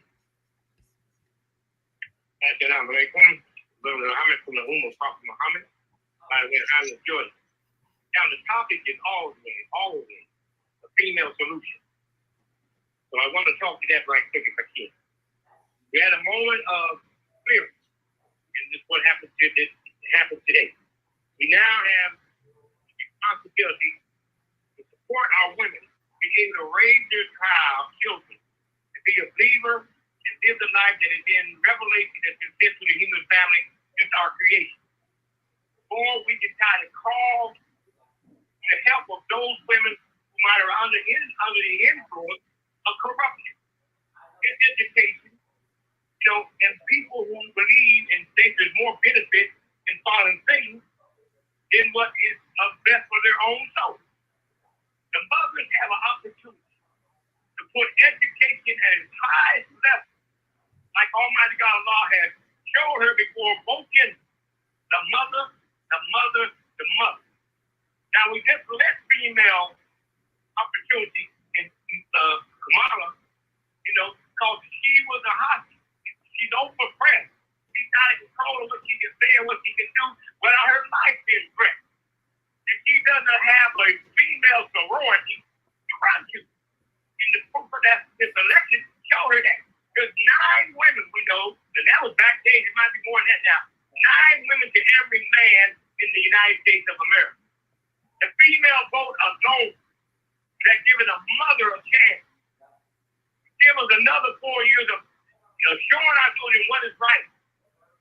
Assalamu alaikum. Brother Muhammad from the Prophet Muhammad. By the way, Island, Jordan. Now, the topic is always a female solution. So I want to talk to that right quick if I can. We had a moment of clearance, and this is what happened today. We now have the responsibility to support our women, be able to raise their children, to be a believer, and live the life that is in revelation that's been sent to the human family since our creation. Or we can try to call the help of those women who might are under the influence of corruption, education, and people who believe and think there's more benefit in following things than what is best for their own soul. The mothers have an opportunity to put education at its highest level, like Almighty God Allah has showed her before both genders, the mother. Now we just let female opportunity in Kamala, because she was a hostage. She's overpressed. She's not in control of what she can say and what she can do without her life being threatened. And she doesn't have a female sorority to run to. And the proof of that, this election showed her that. There's 9 women we know, and that was backstage, it might be more than that now. 9 women to every man in the United States of America. The female vote alone that given a mother a chance. Give us another 4 years of showing our children what is right,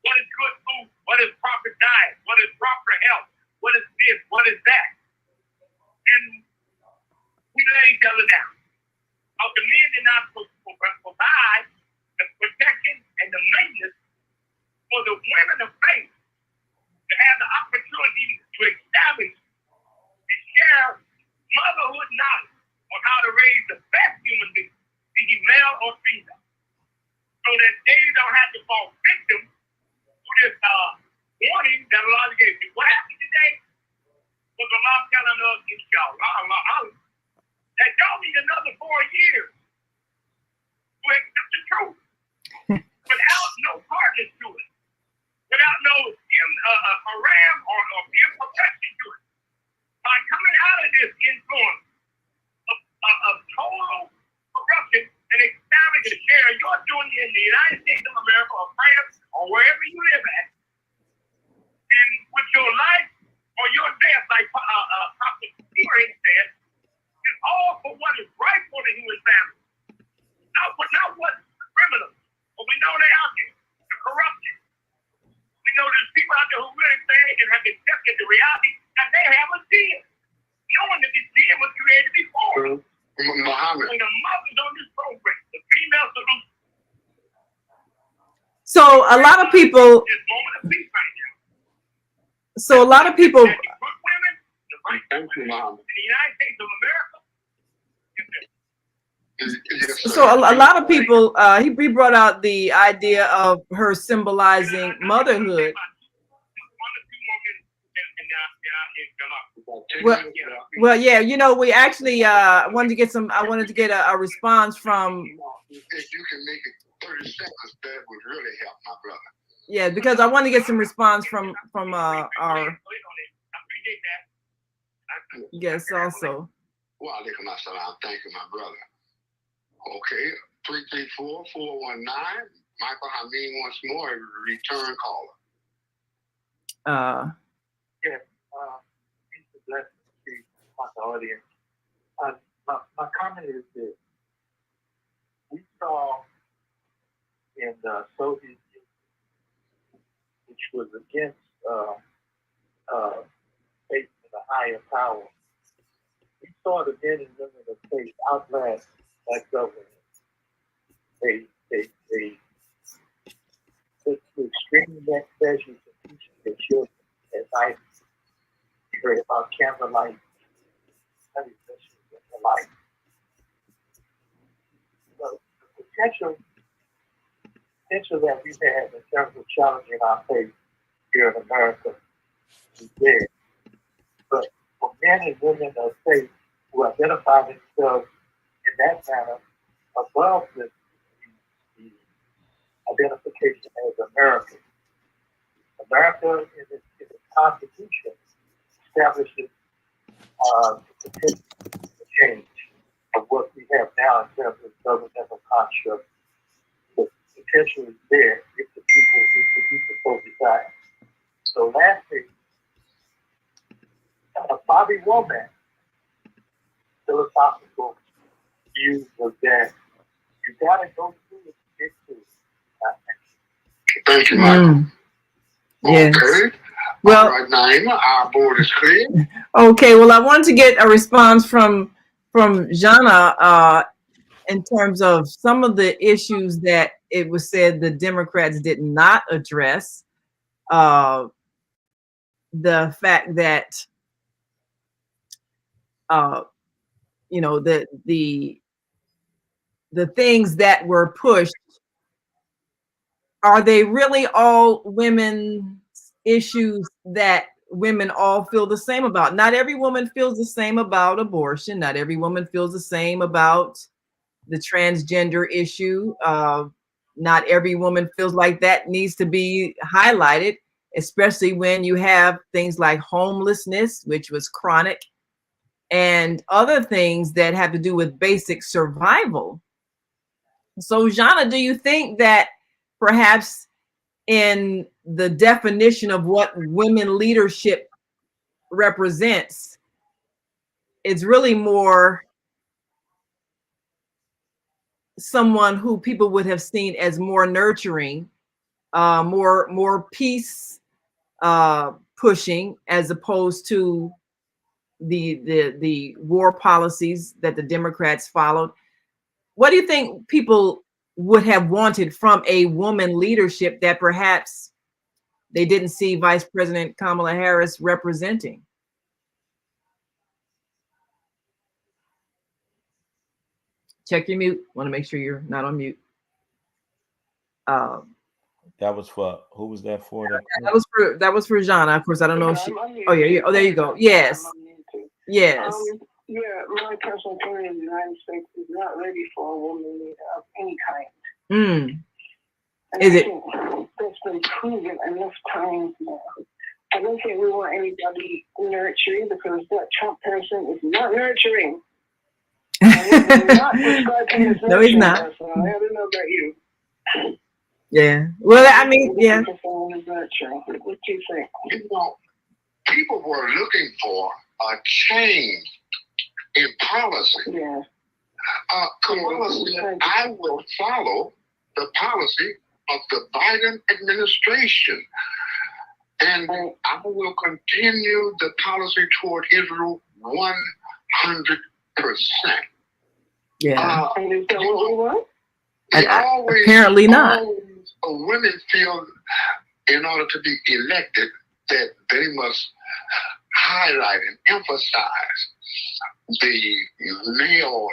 what is good food, what is proper diet, what is proper health, what is this, what is that. And we let each other down. The men did not provide the protection and the maintenance for the women of faith to have the opportunity to establish and share motherhood knowledge on how to raise the best human being, be he male or female, so that they don't have to fall victim to this warning that Allah gave you. What happened today was Allah telling us, inshallah, that y'all need another 4 years to accept the truth without no partners to it, without no haram or imperfection to United States of America or France or wherever you live at, and with your life or your death, like Prophet Peter said, is all for what is right for the human family. Not what criminals. But we know they out there, the corruption. We know there's people out there who really think and have accepted the reality that they have a sin, knowing that this sin was created before. Muhammad. When the mothers on this program, the female solution. So a lot of people. This moment of peace right now. So a lot of people. The good women, the right women in the United States of America. So a lot of people, he brought out the idea of her symbolizing motherhood. Well, yeah, you know, we actually wanted to get some. I wanted to get a response from. If you can make it 30 seconds, that would really help my brother. Yeah, because I want to get some response from our guests also. Well, thank you, my brother. Okay, 334-419. Michael Hameen once more, return caller. Yes, peace and blessings to the audience. My comment is this. We saw in the Soviet Union, which was against faith in the higher power, we saw the men and women of faith outlast that government. They took to extreme measures to teach their children at night. You heard about candlelight, study sessions, and the like. So the potential that we have in terms of challenging our faith here in America is there. But for men and women of faith who identify themselves in that manner above the identification as American. America in its Constitution establishes the potential to change of what we have now in terms of governmental construct. The potential is there if the people so decide. So lastly, Bobby Womack philosophical view was that you gotta go through it to get to it. Thank you, Michael. Yes. Okay. Well, all right, Naima, our board is clear. Okay. Well, I wanted to get a response from Jana in terms of some of the issues that it was said the Democrats did not address. The fact that you know, the things that were pushed, are they really all women's issues that women all feel the same about? Not every woman feels the same about abortion. Not every woman feels the same about the transgender issue. Not every woman feels like that needs to be highlighted, especially when you have things like homelessness, which was chronic, and other things that have to do with basic survival. So, Jana, do you think that perhaps in the definition of what women leadership represents, it's really more someone who people would have seen as more nurturing, more peace pushing, as opposed to the war policies that the Democrats followed? What do you think people would have wanted from a woman leadership that perhaps they didn't see Vice President Kamala Harris representing? Check your mute. Want to make sure you're not on mute. That was for who was that for? That was for Jana. Of course, I don't know if she. Oh yeah. Oh, there you go. Yes. Yes. Yeah, my personal opinion in the United States is not ready for a woman leader of any kind. And Is it? That's been proven enough times now. I don't think we want anybody nurturing, because that Trump person is not nurturing. No, he's not. Person. I don't know about you. Yeah. Well, I mean, yeah. What do you think? You know, people were looking for a change in policy. Yeah. Kamala said, I will follow the policy of the Biden administration. And I will continue the policy toward Israel 100%. Yeah. And is that what we want? Apparently not. Women feel in order to be elected that they must highlight and emphasize the male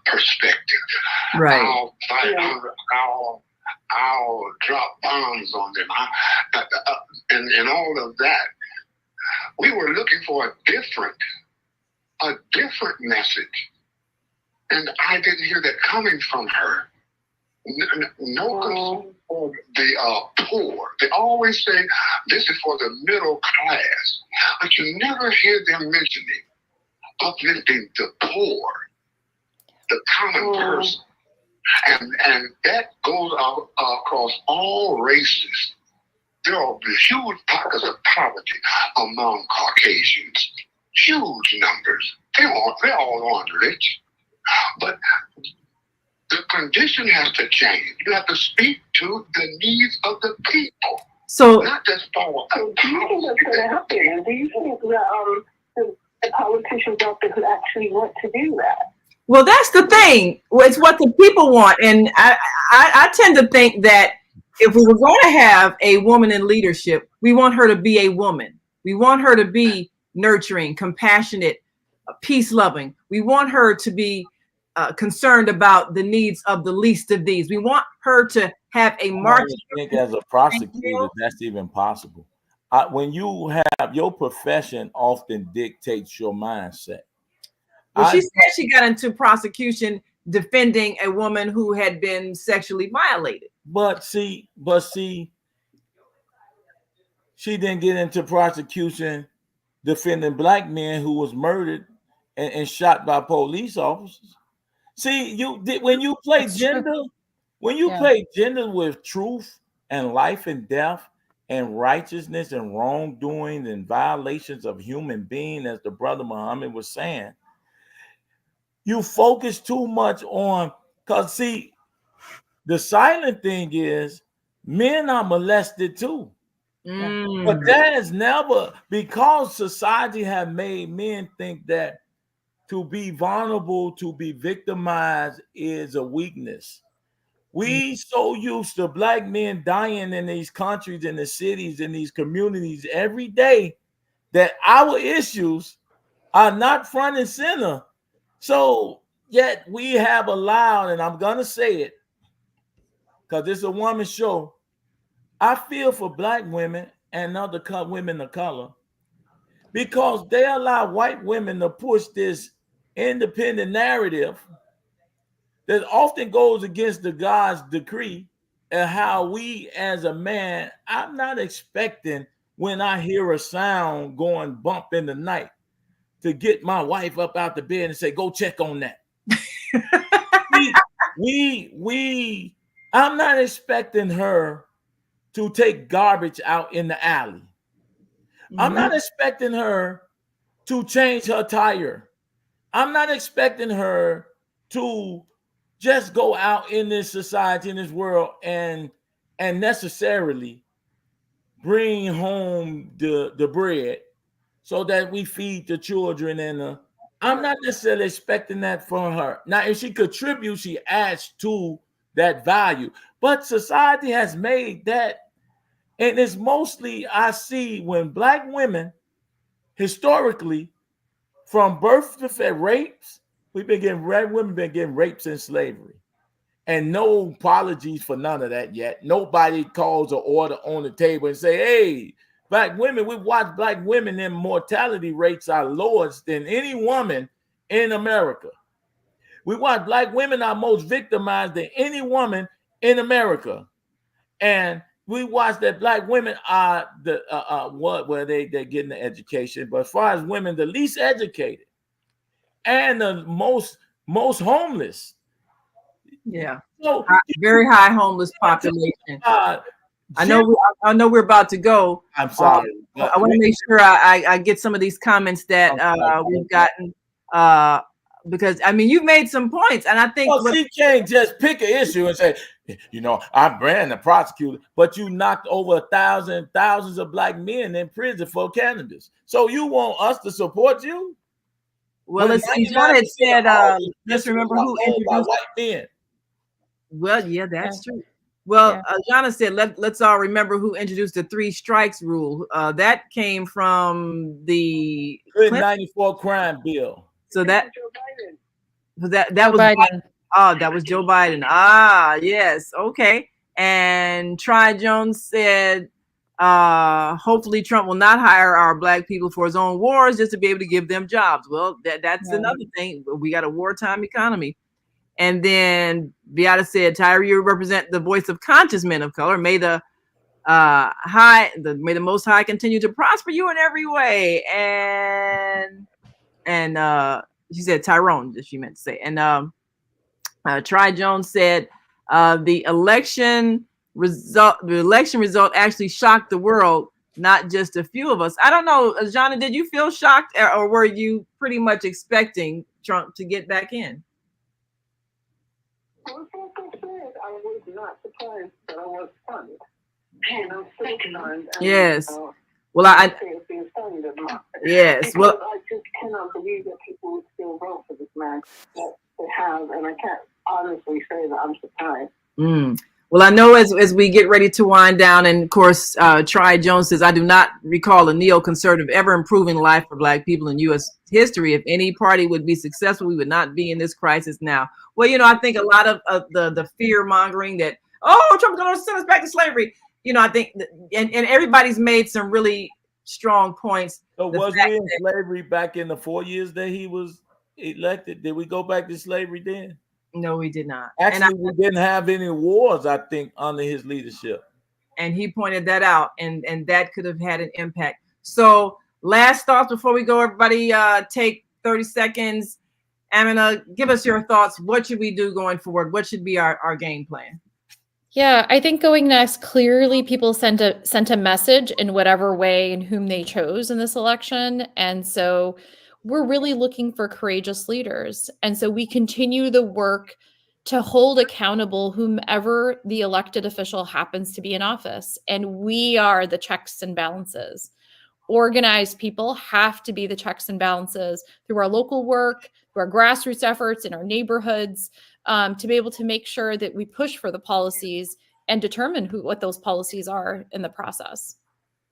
perspective. Right. I'll drop bombs on them. And all of that. We were looking for a different message. And I didn't hear that coming from her. No concern for the poor. They always say this is for the middle class. But you never hear them mentioning uplifting the poor, the common person. And that goes across all races. There are huge pockets of poverty among Caucasians. Huge numbers. They all aren't rich. But the condition has to change. You have to speak to the needs of the people. So not just follow. Do you think that's going to happen? Do you think that the politicians out there who actually want to do that? Well, that's the thing. It's what the people want. And I tend to think that if we were going to have a woman in leadership, we want her to be a woman. We want her to be nurturing, compassionate, peace-loving. We want her to be concerned about the needs of the least of these. We want her to have a market. I think as a prosecutor, that's even possible. When you have your profession, often dictates your mindset. Well, she said she got into prosecution defending a woman who had been sexually violated. But see, she didn't get into prosecution defending black men who was murdered and shot by police officers. See, when you play gender with truth and life and death and righteousness and wrongdoing and violations of human being, as the brother Muhammad was saying, you focus too much on, because see, the silent thing is men are molested too. But that is never, because society have made men think that to be vulnerable, to be victimized is a weakness. We so used to black men dying in these countries, in the cities, in these communities every day, that our issues are not front and center. So yet we have allowed, and I'm gonna say it because it's a woman's show, I feel for black women and other women of color, because they allow white women to push this independent narrative that often goes against the God's decree, and how we as a man, I'm not expecting when I hear a sound going bump in the night to get my wife up out the bed and say, go check on that. I'm not expecting her to take garbage out in the alley. I'm not expecting her to change her tire. I'm not expecting her to just go out in this society, in this world, and necessarily bring home the bread so that we feed the children. And I'm not necessarily expecting that from her. Now, if she contributes, she adds to that value. But society has made that, and it's mostly, I see when black women, historically, from birth to rapes, women been getting rapes in slavery. And no apologies for none of that yet. Nobody calls an order on the table and say, hey, black women, we watch black women, their mortality rates are lowest than any woman in America. We watch black women are most victimized than any woman in America. And we watch that black women are they're getting the education, but as far as women, the least educated and the most homeless. Yeah. So Very high homeless population. I know we're about to go. I'm sorry. I want to make sure I get some of these comments that we've gotten, because I mean you've made some points, and I think she can't just pick an issue and say, you know, I'm brand the prosecutor, but you knocked over thousands of black men in prison for cannabis. So you want us to support you? Well, let's see. John had said, let's remember who introduced white men. Well, yeah, that's true. Well, Jana said, let's all remember who introduced the 3 strikes rule. That came from the Clinton 94 crime bill. So that was Biden. Oh, that was Joe Biden. Ah, yes. Okay. And Tri Jones said, hopefully Trump will not hire our black people for his own wars just to be able to give them jobs. Well, that's another thing. We got a wartime economy. And then Beata said, Tyre, you represent the voice of conscious men of color. May the Most High continue to prosper you in every way. And she said Tyrone, she meant to say. And Tri Jones said the election result actually shocked the world, not just a few of us. I don't know, Jana, did you feel shocked, or were you pretty much expecting Trump to get back in? I was not surprised, but I was stunned. And I'm so stunned. Yes. Well, yes. Well, I just cannot believe that people would still vote for this man. That they have, and I can't honestly say that I'm surprised. Well, I know as we get ready to wind down, and of course, Tri Jones says, I do not recall a neoconservative ever improving life for black people in U.S. history. If any party would be successful, we would not be in this crisis now. Well, you know, I think a lot of the fear mongering that, Trump's going to send us back to slavery. You know, I think, and everybody's made some really strong points. So was we in slavery back in the 4 years that he was elected? Did we go back to slavery then? No, we did not. Actually, we didn't have any wars, I think, under his leadership. And he pointed that out, and that could have had an impact. So last thoughts before we go, everybody, take 30 seconds. Amina, give us your thoughts. What should we do going forward? What should be our game plan? Yeah, I think going next, clearly people sent a message in whatever way and whom they chose in this election. And so we're really looking for courageous leaders. And so we continue the work to hold accountable whomever the elected official happens to be in office. And we are the checks and balances. Organized people have to be the checks and balances through our local work, through our grassroots efforts in our neighborhoods, to be able to make sure that we push for the policies and determine what those policies are in the process.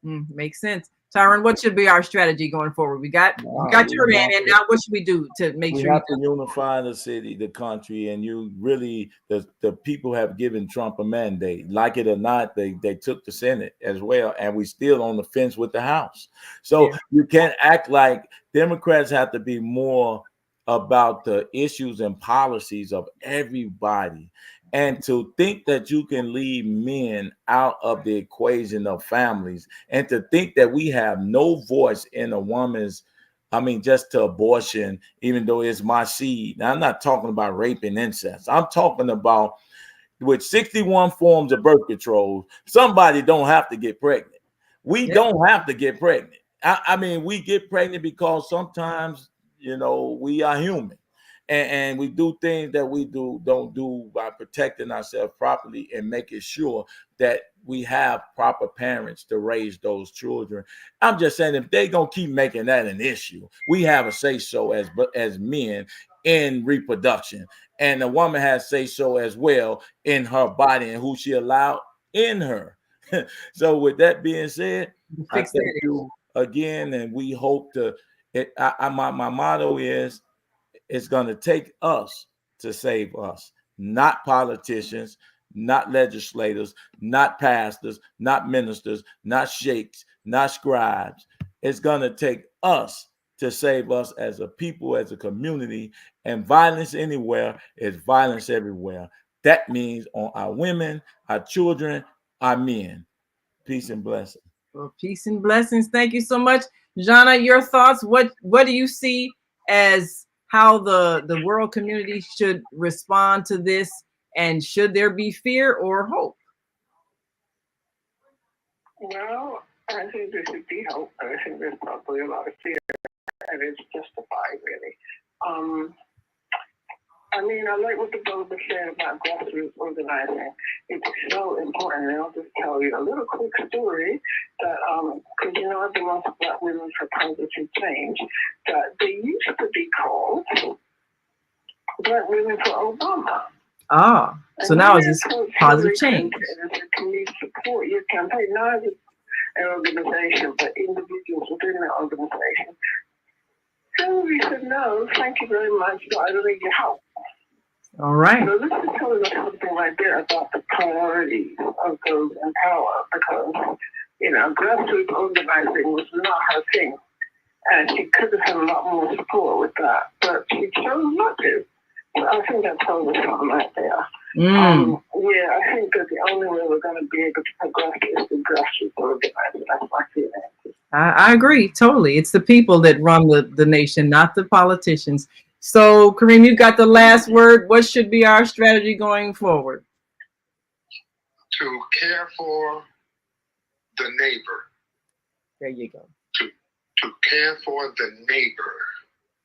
Makes sense. Tyron, what should be our strategy going forward? We got your man, and now what should we do to make sure we have to unify the city, the country, and the people have given Trump a mandate. Like it or not, they took the Senate as well, and we still on the fence with the House. So you can't act like Democrats have to be more about the issues and policies of everybody. And to think that you can leave men out of the equation of families, and to think that we have no voice in a woman's, just to abortion, even though it's my seed. Now, I'm not talking about rape and incest. I'm talking about with 61 forms of birth control, somebody don't have to get pregnant. We don't have to get pregnant. We get pregnant because sometimes, we are human. And we do things that we don't do by protecting ourselves properly and making sure that we have proper parents to raise those children. I'm just saying, if they're going to keep making that an issue, we have a say-so as men in reproduction. And the woman has say-so as well in her body and who she allowed in her. So with that being said, I thank you again, and we hope to, my motto is, it's going to take us to save us, not politicians, not legislators, not pastors, not ministers, not sheikhs, not scribes. It's going to take us to save us as a people, as a community. And violence anywhere is violence everywhere. That means on our women, our children, our men. Peace and blessings. Well, peace and blessings. Thank you so much. Jana, your thoughts? What do you see as how the world community should respond to this, And should there be fear or hope? Well, I think there should be hope. I think there's probably a lot of fear, and it's justified, really. I mean, I like what the brother was saying about grassroots organizing. It's so important. And I'll just tell you a little quick story that, because I've been on Black Women for Positive Change, that they used to be called Black Women for Obama. Ah, so now it's just positive change. Can you support your campaign, not as an organization, but individuals within the organization? Hillary said, no, thank you very much, but I don't need your help. All right. So this is telling us something right there about the priorities of those in power, because, grassroots organizing was not her thing. And she could have had a lot more support with that, but she chose not to. So I think that tells us something right there. I think that the only way we're going to be able to progress is through grassroots organizing. That's my feeling. I agree totally. It's the people that run the nation, not the politicians. So, Kareem, you got the last word. What should be our strategy going forward? To care for the neighbor. There you go. To care for the neighbor,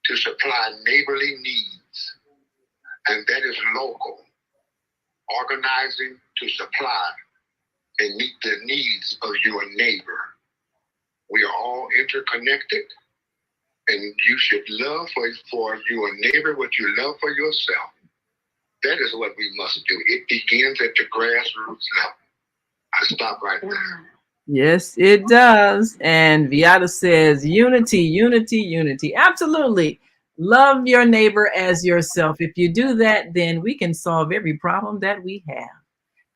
to supply neighborly needs, and that is local. Organizing to supply and meet the needs of your neighbor. We are all interconnected, and you should love for your neighbor what you love for yourself. That is what we must do. It begins at the grassroots level. I stop right there. Yes, it does. And Viata says, unity, unity, unity. Absolutely. Love your neighbor as yourself. If you do that, then we can solve every problem that we have.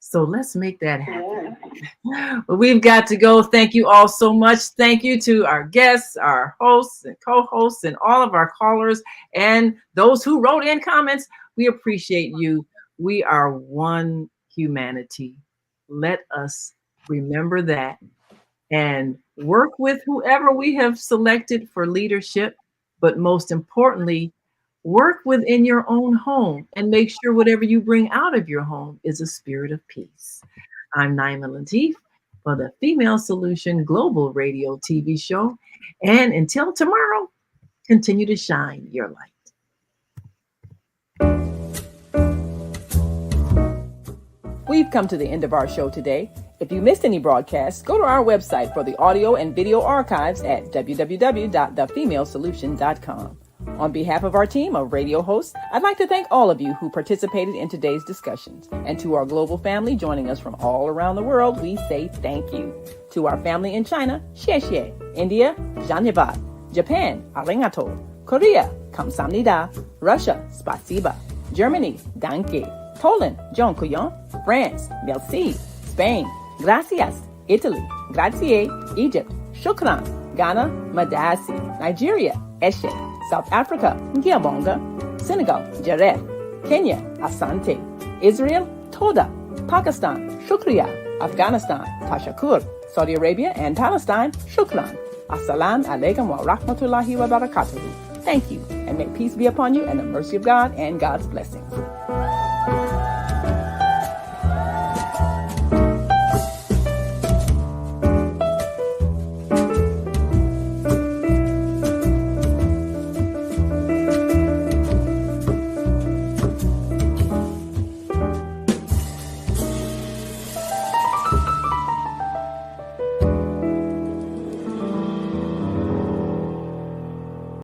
So let's make that happen. Well, we've got to go. Thank you all so much. Thank you to our guests, our hosts and co-hosts, and all of our callers, and those who wrote in comments. We appreciate you. We are one humanity. Let us remember that and work with whoever we have selected for leadership. But most importantly, work within your own home and make sure whatever you bring out of your home is a spirit of peace. I'm Naima Latif for the Female Solution Global Radio TV show. And until tomorrow, continue to shine your light. We've come to the end of our show today. If you missed any broadcasts, go to our website for the audio and video archives at www.thefemalesolution.com. On behalf of our team of radio hosts, I'd like to thank all of you who participated in today's discussions. And to our global family joining us from all around the world, we say thank you. To our family in China, xie xie. India, Dhanyavad. Japan, arigato. Korea, kamsamnida. Russia, spasiba. Germany, danke. Poland, dziękuję. France, merci. Spain, gracias. Italy, grazie. Egypt, shukran. Ghana, madasi. Nigeria, eshe. South Africa, ngiyabonga. Senegal, jaref. Kenya, asante. Israel, toda. Pakistan, shukriya. Afghanistan, tashakur. Saudi Arabia and Palestine, shukran. Assalamu alaikum wa rahmatullahi wa barakatuhu. Thank you, and may peace be upon you and the mercy of God and God's blessings.